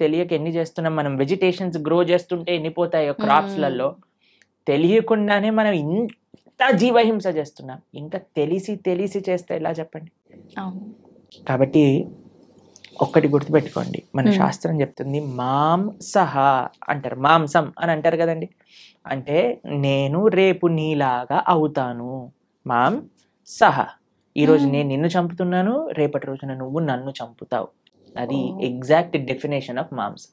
తెలియక ఎన్ని చేస్తున్నాం. మనం వెజిటేషన్స్ గ్రో చేస్తుంటే ఎన్ని పోతాయో క్రాప్స్లలో. తెలియకుండానే మనం ఇంత జీవహింస చేస్తున్నాం. ఇంకా తెలిసి చేస్తే ఎలా చెప్పండి? కాబట్టి ఒక్కటి గుర్తుపెట్టుకోండి, మన శాస్త్రం చెప్తుంది మాంసహ అంటారు, మాంసం అని అంటారు కదండి. అంటే నేను రేపు నీలాగా అవుతాను. మాంసహ, ఈరోజు నేను నిన్ను చంపుతున్నాను, రేపటి రోజున నువ్వు నన్ను చంపుతావు. అది ఎగ్జాక్ట్ డెఫినేషన్ ఆఫ్ మాంసం.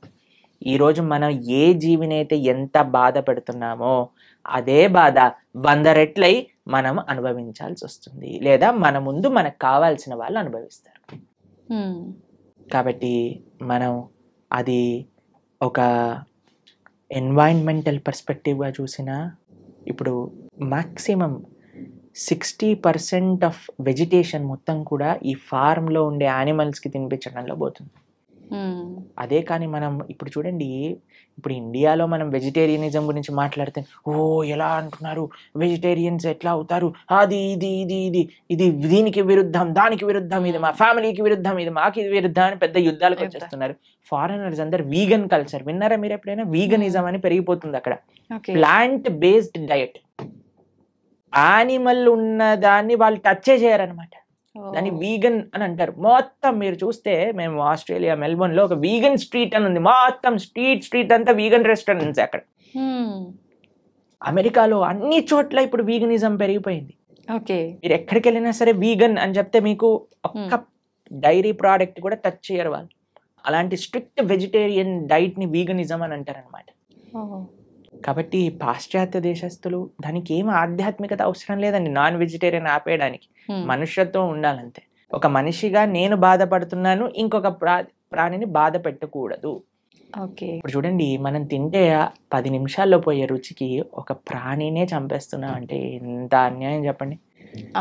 ఈరోజు మనం ఏ జీవినైతే ఎంత బాధ పెడుతున్నామో అదే బాధ 100 రెట్లై మనం అనుభవించాల్సి వస్తుంది, లేదా మన ముందు మనకు కావాల్సిన వాళ్ళు అనుభవిస్తారు. కాబట్టి మనం అది ఒక ఎన్వైరన్మెంటల్ పర్స్పెక్టివ్గా చూసినా, ఇప్పుడు మ్యాక్సిమం 60% ఆఫ్ వెజిటేషన్ మొత్తం కూడా ఈ ఫార్మ్లో ఉండే యానిమల్స్కి తినిపించడంలో పోతుంది. అదే కానీ మనం ఇప్పుడు చూడండి, ఇప్పుడు ఇండియాలో మనం వెజిటేరియనిజం గురించి మాట్లాడితే ఎలా అంటున్నారు, వెజిటేరియన్స్ ఎట్లా అవుతారు, అది ఇది ఇది ఇది ఇది దీనికి విరుద్ధం, దానికి విరుద్ధం, ఇది మా ఫ్యామిలీకి విరుద్ధం, ఇది మాకు ఇది విరుద్ధం అని పెద్ద యుద్ధాలకు వచ్చేస్తున్నారు. ఫారినర్స్ అందరు వీగన్ కల్చర్ విన్నారా మీరు ఎప్పుడైనా? వీగనిజం అని పెరిగిపోతుంది అక్కడ. ప్లాంట్ బేస్డ్ డయట్, యానిమల్ ఉన్న దాన్ని వాళ్ళు టచ్ చేయరనమాట, దాన్ని వీగన్ అని అంటారు. మొత్తం మీరు చూస్తే, మేము ఆస్ట్రేలియా మెల్బోర్న్ లో ఒక వీగన్ స్ట్రీట్ అని ఉంది, మొత్తం స్ట్రీట్ అంతా వీగన్ రెస్టారెంట్స్ అక్కడ. అమెరికాలో అన్ని చోట్ల ఇప్పుడు వీగనిజం పెరిగిపోయింది. మీరు ఎక్కడికి వెళ్ళినా సరే వీగన్ అని చెప్తే మీకు ఒక్క డైరీ ప్రోడక్ట్ కూడా టచ్ చేయరు వాళ్ళు. అలాంటి స్ట్రిక్ట్ వెజిటేరియన్ డైట్ ని వీగనిజం అని అంటారు అనమాట. కాబట్టి పాశ్చాత్య దేశస్తులు, దానికి ఏం ఆధ్యాత్మికత అవసరం లేదండి నాన్ వెజిటేరియన్ ఆపేయడానికి. మనుష్యత్వం ఉండాలంతే. ఒక మనిషిగా నేను బాధపడుతున్నాను, ఇంకొక ప్రాణిని బాధ పెట్టకూడదు. ఇప్పుడు చూడండి, మనం తింటే 10 నిమిషాల్లో పోయే రుచికి ఒక ప్రాణినే చంపేస్తున్నాం అంటే ఎంత అన్యాయం చెప్పండి.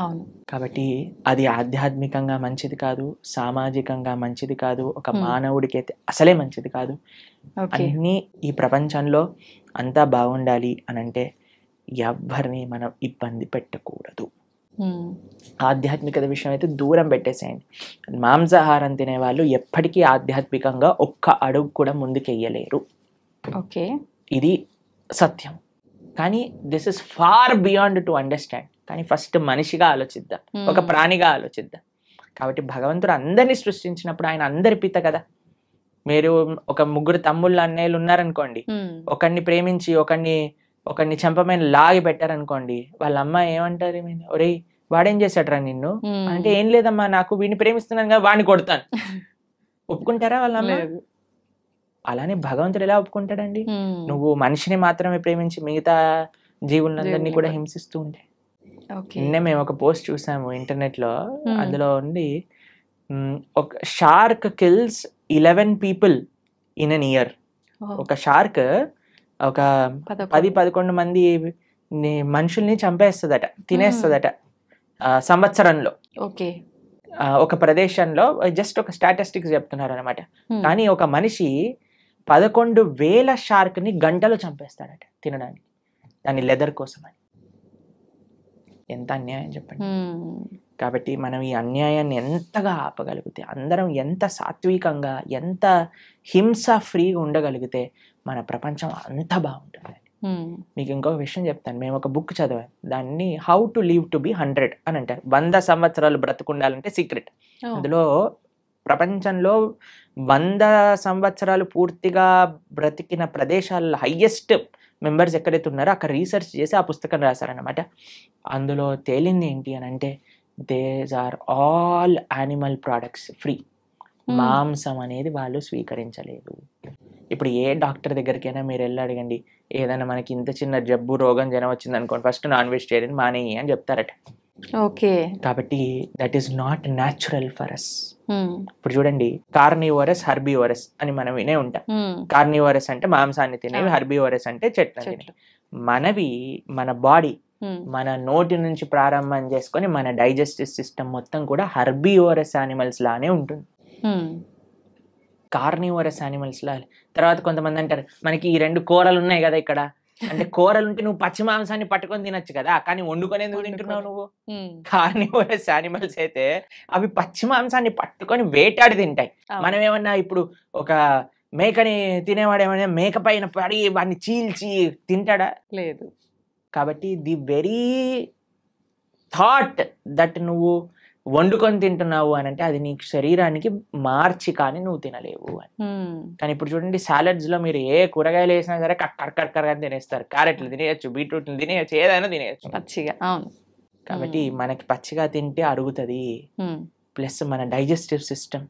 అవును. కాబట్టి అది ఆధ్యాత్మికంగా మంచిది కాదు, సామాజికంగా మంచిది కాదు, ఒక మానవుడికి అయితే అసలే మంచిది కాదు. అన్నీ ఈ ప్రపంచంలో అంతా బాగుండాలి అని అంటే ఎవరిని మనం ఇబ్బంది పెట్టకూడదు. ఆధ్యాత్మికత విషయం అయితే దూరం పెట్టేసేయండి. మాంసాహారం తినే వాళ్ళు ఎప్పటికీ ఆధ్యాత్మికంగా ఒక్క అడుగు కూడా ముందుకెయ్యలేరు. ఇది సత్యం. కానీ this is far beyond to understand. కానీ ఫస్ట్ మనిషిగా ఆలోచిద్దాం, ఒక ప్రాణిగా ఆలోచిద్దాం. కాబట్టి భగవంతుడు అందరినీ సృష్టించినప్పుడు ఆయన అందరి పిత కదా. మీరు ఒక 3 తమ్ముళ్ళు అన్నయ్యలు ఉన్నారనుకోండి, ఒకరిని ప్రేమించి ఒకరిని చెంపమైన లాగి పెట్టారనుకోండి, వాళ్ళ అమ్మ ఏమంటారు, ఒరేయ్ వాడేం చేశాడరా నిన్ను అంటే, ఏం లేదమ్మా, నాకు వీడిని ప్రేమిస్తున్నాను కదా, వాడిని కొడతాను. ఒప్పుకుంటారా వాళ్ళమ్మ? లేదు. అలానే భగవంతుడు ఎలా ఒప్పుకుంటాడండి? నువ్వు మనిషిని మాత్రమే ప్రేమించి మిగతా జీవులందరినీ కూడా హింసిస్తూ ఉంటే. నిన్నే మేము ఒక పోస్ట్ చూసాము ఇంటర్నెట్ లో, అందులో ఉంది ఒక shark kills 11 people in an year. ఒక షార్క్ ఒక 10-11 మంది మనుషుల్ని చంపేస్తుందట, తినేస్తుందట సంవత్సరంలో. ఒక ప్రదేశంలో జస్ట్ ఒక స్టాటిస్టిక్స్ చెప్తున్నారు అనమాట. కానీ ఒక మనిషి 11,000 షార్క్ ని గంటలో చంపేస్తాడట తినడానికి, దాని లెదర్ కోసం అని. ఎంత అన్యాయం చెప్పండి. కాబట్టి మనం ఈ అన్యాయాన్ని ఎంతగా ఆపగలిగితే, అందరం ఎంత సాత్వికంగా, ఎంత హింస ఫ్రీగా ఉండగలిగితే మన ప్రపంచం అంత బాగుంటుంది. మీకు ఇంకొక విషయం చెప్తాను. మేము ఒక బుక్ చదివాం, దాన్ని how to live to be 100 అని అంటారు. 100 సంవత్సరాలు బ్రతుకుండాలంటే సీక్రెట్. అందులో ప్రపంచంలో 100 సంవత్సరాలు పూర్తిగా బ్రతికిన ప్రదేశాల్లో హైయెస్ట్ మెంబర్స్ ఎక్కడైతే ఉన్నారో అక్కడ రీసెర్చ్ చేసి ఆ పుస్తకం రాశారనమాట. అందులో తేలింది ఏంటి అని అంటే, these are all animal products free. మాంసం అనేది వాళ్ళు స్వీకరించలేదు. ఇప్పుడు ఏ డాక్టర్ దగ్గరికైనా మీరు వెళ్ళి అడగండి, ఏదైనా మనకి ఇంత చిన్న జబ్బు, రోగం, జనం వచ్చింది అనుకోండి, ఫస్ట్ నాన్ వెజిటేరియన్ మానేయి అని చెప్తారట. కాబట్టి that is not natural for us. ఇప్పుడు చూడండి, కార్నివోరస్, హర్బివోరస్ అని మనం వినే ఉంటాం. కార్నివోరస్ అంటే మాంసాన్ని తినేవి, హర్బివోరస్ అంటే చెట్లు తినేవి. మనవి, మన బాడీ, మన నోటి నుంచి ప్రారంభం చేసుకొని మన డైజెస్టివ్ సిస్టమ్ మొత్తం కూడా హర్బివోరస్ యానిమల్స్ లానే ఉంటుంది, కార్నివోరస్ యానిమల్స్ లా. తర్వాత కొంతమంది అంటారు, మనకి ఈ 2 కూరలు ఉన్నాయి కదా ఇక్కడ, అంటే కూరలు ఉంటే నువ్వు పచ్చి మాంసాన్ని పట్టుకొని తినొచ్చు కదా, కానీ వండుకొని ఎందుకు తింటున్నావు నువ్వు? కార్నివోరస్ యానిమల్స్ అయితే అవి పచ్చి మాంసాన్ని పట్టుకొని వేటాడి తింటాయి. మనం ఏమన్నా ఇప్పుడు ఒక మేకని తినేవాడు ఏమన్నా మేక పైన పడి వాడిని చీల్చి తింటాడా? లేదు. కాబట్టి ది వెరీ థాట్ దట్ నువ్వు వండుకొని తింటున్నావు అని అంటే అది నీ శరీరానికి మార్చి కానీ నువ్వు తినలేవు అని. కానీ ఇప్పుడు చూడండి, సాలడ్స్ లో మీరు ఏ కూరగాయలు వేసినా సరే కక్కర్ అని తినేస్తారు. క్యారెట్లు తినేయచ్చు, బీట్రూట్లు తినేయచ్చు, ఏదైనా తినేయచ్చు పచ్చిగా. అవును. కాబట్టి మనకి పచ్చిగా తింటే అరుగుతుంది. ప్లస్ మన digestive system,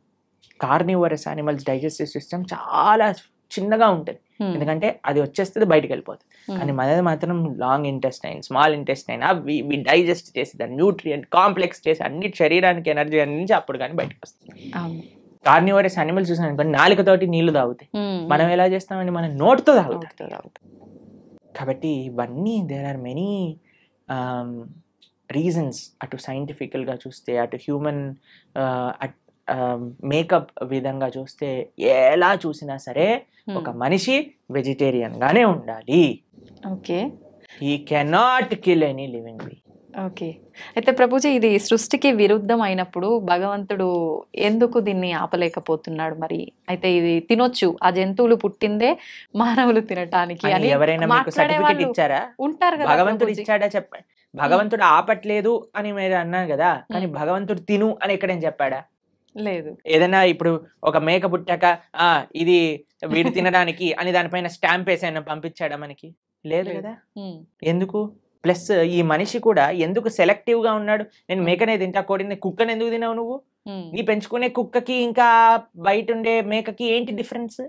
carnivorous animals digestive system చాలా చిన్నగా ఉంటుంది, ఎందుకంటే అది వచ్చేస్తుంది బయటకు వెళ్ళిపోతుంది. కానీ మనది మాత్రం లాంగ్ ఇంటెస్టైన్, స్మాల్ ఇంటెస్టైన్, అవి డైజెస్ట్ చేసి దాన్ని న్యూట్రియంట్ కాంప్లెక్స్ చేసి అన్ని శరీరానికి ఎనర్జీ అందించి అప్పుడు కానీ బయటకు వస్తుంది. కార్నివోరస్ యానిమల్స్ చూసాను అనుకోండి, నాలుకతోటి నీళ్లు తాగుతాయి. మనం ఎలా చేస్తామండి? మనం నోటితో తాగుతాం. కాబట్టి ఇవన్నీ దేర్ ఆర్ మెనీ రీజన్స్. అటు సైంటిఫికల్గా చూస్తే, అటు హ్యూమన్ మేకప్ విధంగా చూస్తే, ఎలా చూసినా సరే ఒక మనిషి వెజిటేరియన్ గానే ఉండాలి. Okay. He cannot kill any living being. Okay. అయితే ప్రభుజీ, ఇది సృష్టికి విరుద్ధం అయినప్పుడు భగవంతుడు ఎందుకు దీన్ని ఆపలేకపోతున్నాడు మరి? అయితే ఇది తినొచ్చు, ఆ జంతువులు పుట్టిందే మానవులు తినటానికి అని ఎవరైనా మీకు సర్టిఫికెట్ ఇచ్చారా? ఉంటారు కదా. భగవంతుడు ఇచ్చాడా చెప్పండి. భగవంతుడు ఆపట్లేదు అని మీరు అన్నారు కదా, కానీ భగవంతుడు తిను అని ఎక్కడేం చెప్పాడా? లేదు. ఏదైనా ఇప్పుడు ఒక మేక పుట్టాక ఇది వీడు తినడానికి అని దానిపైన స్టాంప్ వేసి ఆయన పంపించాడా మనకి? లేదు కదా. ఎందుకు? ప్లస్ ఈ మనిషి కూడా ఎందుకు సెలెక్టివ్ గా ఉన్నాడు? నేను మేకనే తింటా, కోడిని, కుక్కని ఎందుకు తినావు నువ్వు? నీ పెంచుకునే కుక్కకి ఇంకా బయట ఉండే మేకకి ఏంటి డిఫరెన్స్?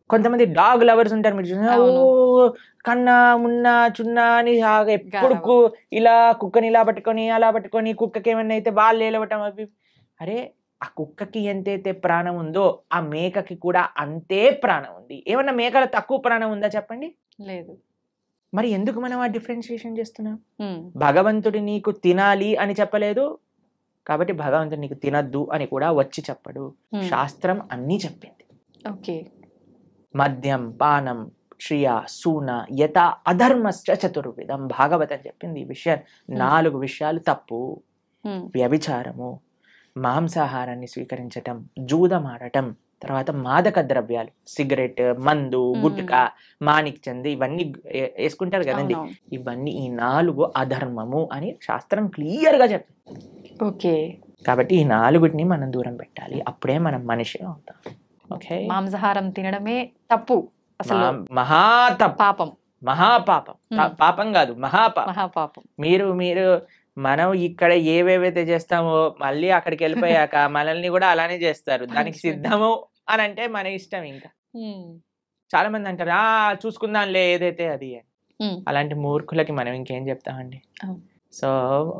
కొంతమంది డాగ్ లవర్స్ ఉంటారు, మీరు చూసిన, ఓ కన్నా మున్నా చున్నా అని ఎప్పుడు ఇలా కుక్కని ఇలా పట్టుకొని అలా పట్టుకొని, కుక్కకి ఏమన్నా అయితే వాళ్ళు ఏలవటం అవి. అరే, ఆ కుక్కకి ఎంతైతే ప్రాణం ఉందో ఆ మేకకి కూడా అంతే ప్రాణం ఉంది. ఏమన్నా మేకల తక్కువ ప్రాణం ఉందా చెప్పండి? లేదు. మరి ఎందుకు మనం ఆ డిఫరెన్షియేషన్ చేస్తున్నాం? భగవంతుడి నీకు తినాలి అని చెప్పలేదు, కాబట్టి భగవంతుడు నీకు తినద్దు అని కూడా వచ్చి చెప్పడు. శాస్త్రం అన్నీ చెప్పింది. ఓకే. మద్యం, పానం, శ్రియ, సూన, యత, అధర్మశ్చ చతుర్విధం. భాగవతం చెప్పింది ఈ విషయం. 4 విషయాలు తప్పు. వ్యభిచారము, మాంసాహారాన్ని స్వీకరించటం, జూదమాడటం, తర్వాత మాదక ద్రవ్యాలు, సిగరెట్, మందు, గుట్కా, మాణిక్ చంద్, ఇవన్నీ వేసుకుంటారు కదండి. ఇవన్నీ ఈ 4 అధర్మము అని శాస్త్రం క్లియర్ గా చెప్పింది. ఓకే. కాబట్టి ఈ 4టిని మనం దూరం పెట్టాలి, అప్పుడే మనం మనిషి అవుతాం. ఓకే. మాంసాహారం తినడమే తప్పు, అసలు మహాపాపం. మహాపాపం, పాపం కాదు, మహాపాపం. మీరు మనం ఇక్కడ ఏవేవైతే చేస్తామో మళ్ళీ అక్కడికి వెళ్ళిపోయాక మనల్ని కూడా అలానే చేస్తారు. దానికి Punishment. సిద్ధము అని అంటే మన ఇష్టం. ఇంకా చాలా మంది అంటారు చూసుకుందాంలే ఏదైతే అది అని. అలాంటి మూర్ఖులకి మనం ఇంకేం చెప్తామండి. సో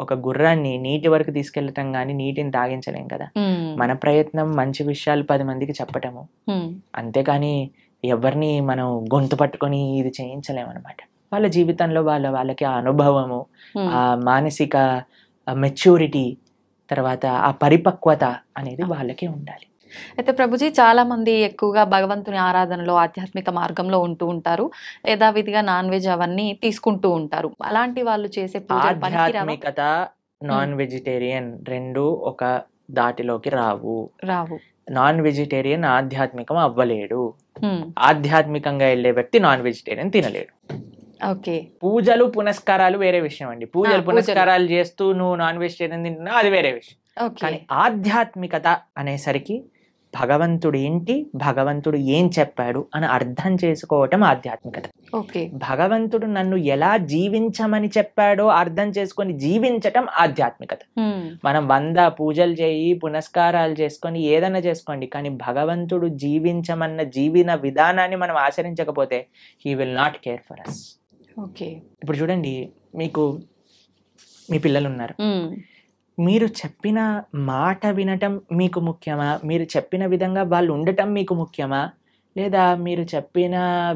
ఒక గుర్రాన్ని నీటి వరకు తీసుకెళ్ళటం కానీ నీటిని తాగించలేం కదా. మన ప్రయత్నం మంచి విషయాలు 10 మందికి చెప్పటము, అంతేకాని ఎవరిని మనం గొంతు పట్టుకొని ఇది చేయించలేమన్నమాట. వాళ్ళ జీవితంలో వాళ్ళకి ఆ అనుభవము, ఆ మానసిక మెచ్యూరిటీ, తర్వాత ఆ పరిపక్వత అనేది వాళ్ళకి ఉండాలి. అయితే ప్రభుజీ చాలా మంది ఎక్కువగా భగవంతుని ఆరాధనలో ఆధ్యాత్మిక మార్గంలో ఉంటూ ఉంటారు, యథావిధిగా నాన్ వెజ్ అవన్నీ తీసుకుంటూ ఉంటారు. అలాంటి వాళ్ళు చేసే పూజలు పనికిరావా? ఆధ్యాత్మికత నాన్ వెజిటేరియన్ రెండు ఒక దాటిలోకి రావు. నాన్ వెజిటేరియన్ ఆధ్యాత్మికం అవ్వలేడు. ఆధ్యాత్మికంగా వెళ్ళే వ్యక్తి నాన్ వెజిటేరియన్ తినలేడు. ఓకే. పూజలు పునస్కారాలు వేరే విషయం అండి. పూజలు పునస్కారాలు చేస్తూ నువ్వు నాన్ వెజిటేరియన్ తింటున్నావు, అది వేరే విషయం. కానీ ఆధ్యాత్మికత అనేసరికి భగవంతుడు ఏంటి, భగవంతుడు ఏం చెప్పాడు అని అర్థం చేసుకోవటం ఆధ్యాత్మికత. భగవంతుడు నన్ను ఎలా జీవించమని చెప్పాడో అర్థం చేసుకొని జీవించటం ఆధ్యాత్మికత. మనం 100 పూజలు చేయి, పునస్కారాలు చేసుకొని ఏదైనా చేసుకోండి, కానీ భగవంతుడు జీవించమన్న జీవన విధానాన్ని మనం ఆచరించకపోతే he will not care for us. ఇప్పుడు చూడండి, మీకు మీ పిల్లలు ఉన్నారు, మీరు చెప్పిన మాట వినటం మీకు ముఖ్యమా, మీరు చెప్పిన విధంగా వాళ్ళు ఉండటం మీకు ముఖ్యమా, లేదా మీరు చెప్పిన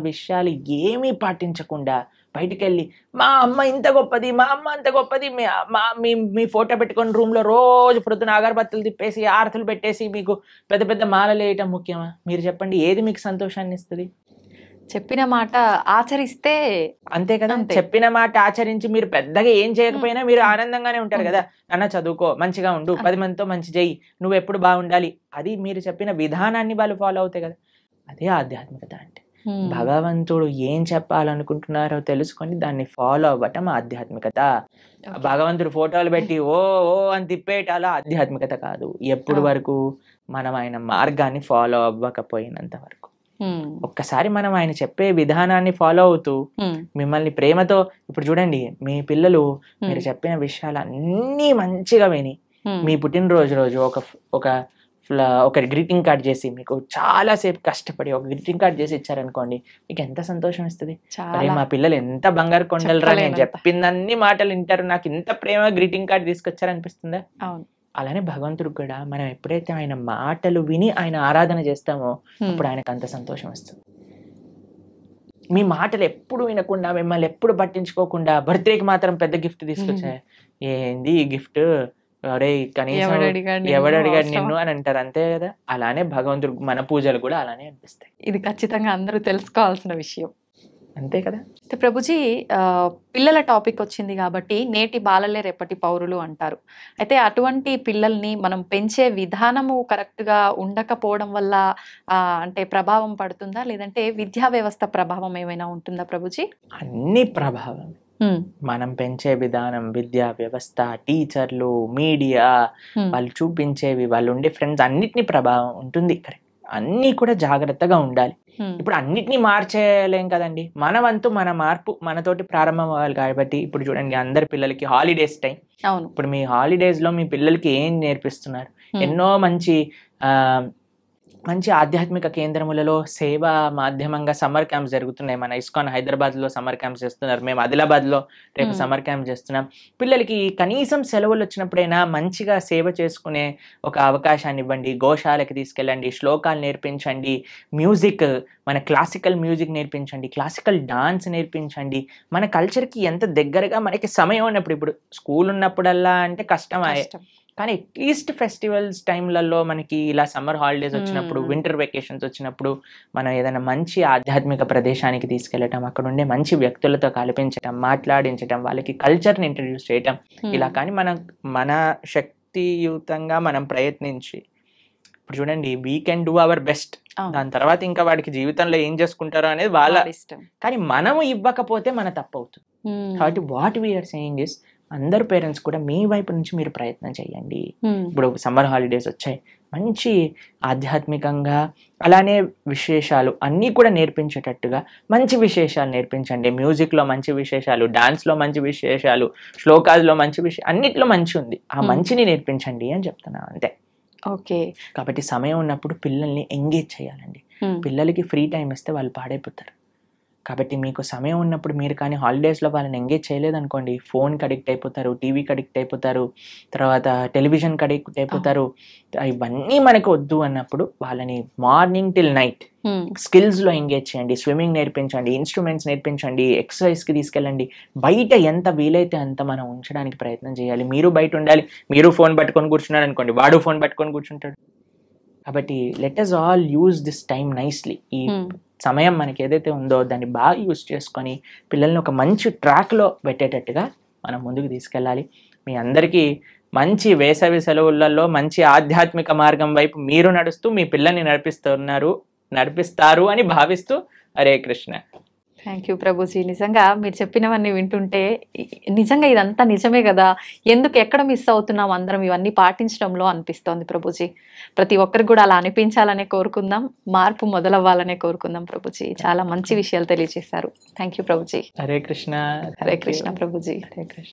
విషయాలు ఏమీ పాటించకుండా బయటికి వెళ్ళి మా అమ్మ ఇంత గొప్పది, మా అమ్మ అంత గొప్పది, మీ ఫోటో పెట్టుకొని రూమ్లో రోజు పొద్దున అగరబత్తులు తిప్పేసి ఆరతులు పెట్టేసి మీకు పెద్ద పెద్ద మాలలు వేయటం ముఖ్యమా? మీరు చెప్పండి, ఏది మీకు సంతోషాన్ని ఇస్తుంది? చెప్పిన మాట ఆచరిస్తే అంతే కదా. చెప్పిన మాట ఆచరించి మీరు పెద్దగా ఏం చేయకపోయినా మీరు ఆనందంగానే ఉంటారు కదా. అన్న చదువుకో, మంచిగా ఉండు, 10 మందితో మంచి చెయ్యి, నువ్వు ఎప్పుడు బాగుండాలి, అది మీరు చెప్పిన విధానాన్ని వాళ్ళు ఫాలో అవుతాయి కదా. అదే ఆధ్యాత్మికత అంటే. భగవంతుడు ఏం చెప్పాలనుకుంటున్నారో తెలుసుకొని దాన్ని ఫాలో అవ్వటం ఆధ్యాత్మికత. భగవంతుడు ఫోటోలు పెట్టి ఓ ఓ అని తిప్పేటాలో ఆధ్యాత్మికత కాదు. ఎప్పుడు వరకు మనం ఆయన మార్గాన్ని ఫాలో అవ్వకపోయినంత వరకు. ఒక్కసారి మనం ఆయన చెప్పే విధానాన్ని ఫాలో అవుతూ మిమ్మల్ని ప్రేమతో, ఇప్పుడు చూడండి మీ పిల్లలు మీరు చెప్పిన విషయాలు అన్నీ మంచిగా విని మీ పుట్టినరోజు రోజు ఒక గ్రీటింగ్ కార్డ్ చేసి మీకు చాలా సేపు కష్టపడి ఒక గ్రీటింగ్ కార్డ్ చేసి ఇచ్చారనుకోండి, మీకు ఎంత సంతోషం ఇస్తుంది. అరే మా పిల్లలు ఎంత బంగారు కొండలరా, నేను చెప్పిందన్ని మాటలు వింటారు, నాకు ఇంత ప్రేమ గ్రీటింగ్ కార్డ్ తీసుకొచ్చారనిపిస్తుందా? అలానే భగవంతుడికి కూడా మనం ఎప్పుడైతే ఆయన మాటలు విని ఆయన ఆరాధన చేస్తామో అప్పుడు ఆయనకు అంత సంతోషం వస్తుంది. మీ మాటలు ఎప్పుడు వినకుండా, మిమ్మల్ని ఎప్పుడు పట్టించుకోకుండా బర్త్డేకి మాత్రం పెద్ద గిఫ్ట్ తీసుకొచ్చా, ఏంది ఈ గిఫ్ట్, అరే కనీసం ఎవడడిగాడు నిన్ను అని అంటారు, అంతే కదా. అలానే భగవంతుడు మన పూజలు కూడా అలానే అనిపిస్తాయి. ఇది ఖచ్చితంగా అందరూ తెలుసుకోవాల్సిన విషయం, అంతే కదా. ప్రభుజీ, పిల్లల టాపిక్ వచ్చింది కాబట్టి నేటి బాలలే రేపటి పౌరులు అంటారు. అయితే అటువంటి పిల్లల్ని మనం పెంచే విధానము కరెక్ట్గా ఉండకపోవడం వల్ల అంటే ప్రభావం పడుతుందా, లేదంటే విద్యా వ్యవస్థ ప్రభావం ఏమైనా ఉంటుందా ప్రభుజీ? అన్ని ప్రభావం. మనం పెంచే విధానం, విద్యా వ్యవస్థ, టీచర్లు, మీడియా, వాళ్ళు చూపించేవి, వాళ్ళు ఉండే ఫ్రెండ్స్, అన్నిటినీ ప్రభావం ఉంటుంది. కరెక్ట్, అన్నీ కూడా జాగ్రత్తగా ఉండాలి. ఇప్పుడు అన్నిటినీ మార్చేయలేం కదండి. మన వంతు మన మార్పు మనతోటి ప్రారంభం అవ్వాలి. కాబట్టి ఇప్పుడు చూడండి, అందరి పిల్లలకి హాలిడేస్ టైం. ఇప్పుడు మీ హాలిడేస్ లో మీ పిల్లలకి ఏం నేర్పిస్తున్నారు? ఎన్నో మంచి ఆధ్యాత్మిక కేంద్రములలో సేవా మాధ్యమంగా సమ్మర్ క్యాంప్స్ జరుగుతున్నాయి. మన ఇస్కాన్ హైదరాబాద్లో సమ్మర్ క్యాంప్స్ చేస్తున్నారు, మేము ఆదిలాబాద్లో రేపు సమ్మర్ క్యాంప్ చేస్తున్నాం. పిల్లలకి కనీసం సెలవులు వచ్చినప్పుడైనా మంచిగా సేవ చేసుకునే ఒక అవకాశాన్ని ఇవ్వండి. గోశాలకి తీసుకెళ్ళండి, శ్లోకాలు నేర్పించండి, మ్యూజిక్, మన క్లాసికల్ మ్యూజిక్ నేర్పించండి, క్లాసికల్ డాన్స్ నేర్పించండి. మన కల్చర్కి ఎంత దగ్గరగా మనకి సమయం ఉన్నప్పుడు, ఇప్పుడు స్కూల్ ఉన్నప్పుడల్లా అంటే కష్టమే, కానీ అట్లీస్ట్ ఫెస్టివల్స్ టైంలలో మనకి ఇలా సమ్మర్ హాలిడేస్ వచ్చినప్పుడు, వింటర్ వెకేషన్స్ వచ్చినప్పుడు మనం ఏదైనా మంచి ఆధ్యాత్మిక ప్రదేశానికి తీసుకెళ్ళటం, అక్కడ ఉండే మంచి వ్యక్తులతో కల్పించటం, మాట్లాడించటం, వాళ్ళకి కల్చర్ని ఇంట్రడ్యూస్ చేయటం, ఇలా కానీ మన శక్తియుతంగా మనం ప్రయత్నించి, ఇప్పుడు చూడండి we can do our best. దాని తర్వాత ఇంకా వాడికి జీవితంలో ఏం చేసుకుంటారో అనేది వాళ్ళ ఇష్టం. కానీ మనము ఇవ్వకపోతే మన తప్పు అవుతుంది. కాబట్టి వాట్ వీఆర్ సేయింగ్ ఇస్, అందరు పేరెంట్స్ కూడా మీ వైపు నుంచి మీరు ప్రయత్నం చేయండి. ఇప్పుడు సమ్మర్ హాలిడేస్ వచ్చాయి, మంచి ఆధ్యాత్మికంగా అలానే విశేషాలు అన్నీ కూడా నేర్పించేటట్టుగా మంచి విశేషాలు నేర్పించండి. మ్యూజిక్లో మంచి విశేషాలు, డాన్స్లో మంచి విశేషాలు, శ్లోకాల్లో మంచి విషయం, అన్నిట్లో మంచి ఉంది, ఆ మంచిని నేర్పించండి అని చెప్తున్నాను అంతే. ఓకే. కాబట్టి సమయం ఉన్నప్పుడు పిల్లల్ని ఎంగేజ్ చేయాలండి. పిల్లలకి ఫ్రీ టైం ఇస్తే వాళ్ళు పాడైపోతారు. కాబట్టి మీకు సమయం ఉన్నప్పుడు మీరు కానీ హాలిడేస్లో వాళ్ళని ఎంగేజ్ చేయలేదనుకోండి, ఫోన్కి అడిక్ట్ అయిపోతారు, టీవీకి అడిక్ట్ అయిపోతారు, తర్వాత టెలివిజన్కి అడిక్ట్ అయిపోతారు. ఇవన్నీ మనకు వద్దు అన్నప్పుడు వాళ్ళని మార్నింగ్ టిల్ నైట్ స్కిల్స్లో ఎంగేజ్ చేయండి. స్విమ్మింగ్ నేర్పించండి, ఇన్స్ట్రుమెంట్స్ నేర్పించండి, ఎక్సర్సైజ్కి తీసుకెళ్ళండి. బయట ఎంత వీలైతే అంత మనం ఉంచడానికి ప్రయత్నం చేయాలి. మీరు బయట ఉండాలి. మీరు ఫోన్ పట్టుకొని కూర్చున్నారు అనుకోండి, వాడు ఫోన్ పట్టుకొని కూర్చుంటాడు. కాబట్టి let us all use this time nicely. ఈ సమయం మనకి ఏదైతే ఉందో దాన్ని బాగా యూజ్ చేసుకొని పిల్లల్ని ఒక మంచి ట్రాక్లో పెట్టేటట్టుగా మనం ముందుకు తీసుకెళ్ళాలి. మీ అందరికీ మంచి వేసవి సెలవులలో మంచి ఆధ్యాత్మిక మార్గం వైపు మీరు నడుస్తూ మీ పిల్లల్ని నడిపిస్తారు అని భావిస్తూ హరే కృష్ణ. Thank you Prabhuji. నిజంగా మీరు చెప్పినవన్నీ వింటుంటే నిజంగా ఇదంతా నిజమే కదా, ఎందుకు ఎక్కడ మిస్ అవుతున్నాం అందరం ఇవన్నీ పాటించడంలో అనిపిస్తోంది ప్రభుజీ. ప్రతి ఒక్కరికి కూడా అలా అనిపించాలనే కోరుకుందాం, మార్పు మొదలవ్వాలనే కోరుకుందాం ప్రభుజీ. చాలా మంచి విషయాలు తెలియజేశారు. Thank you Prabhuji. హరే కృష్ణ. హరే కృష్ణ ప్రభుజీ. హరే కృష్ణ.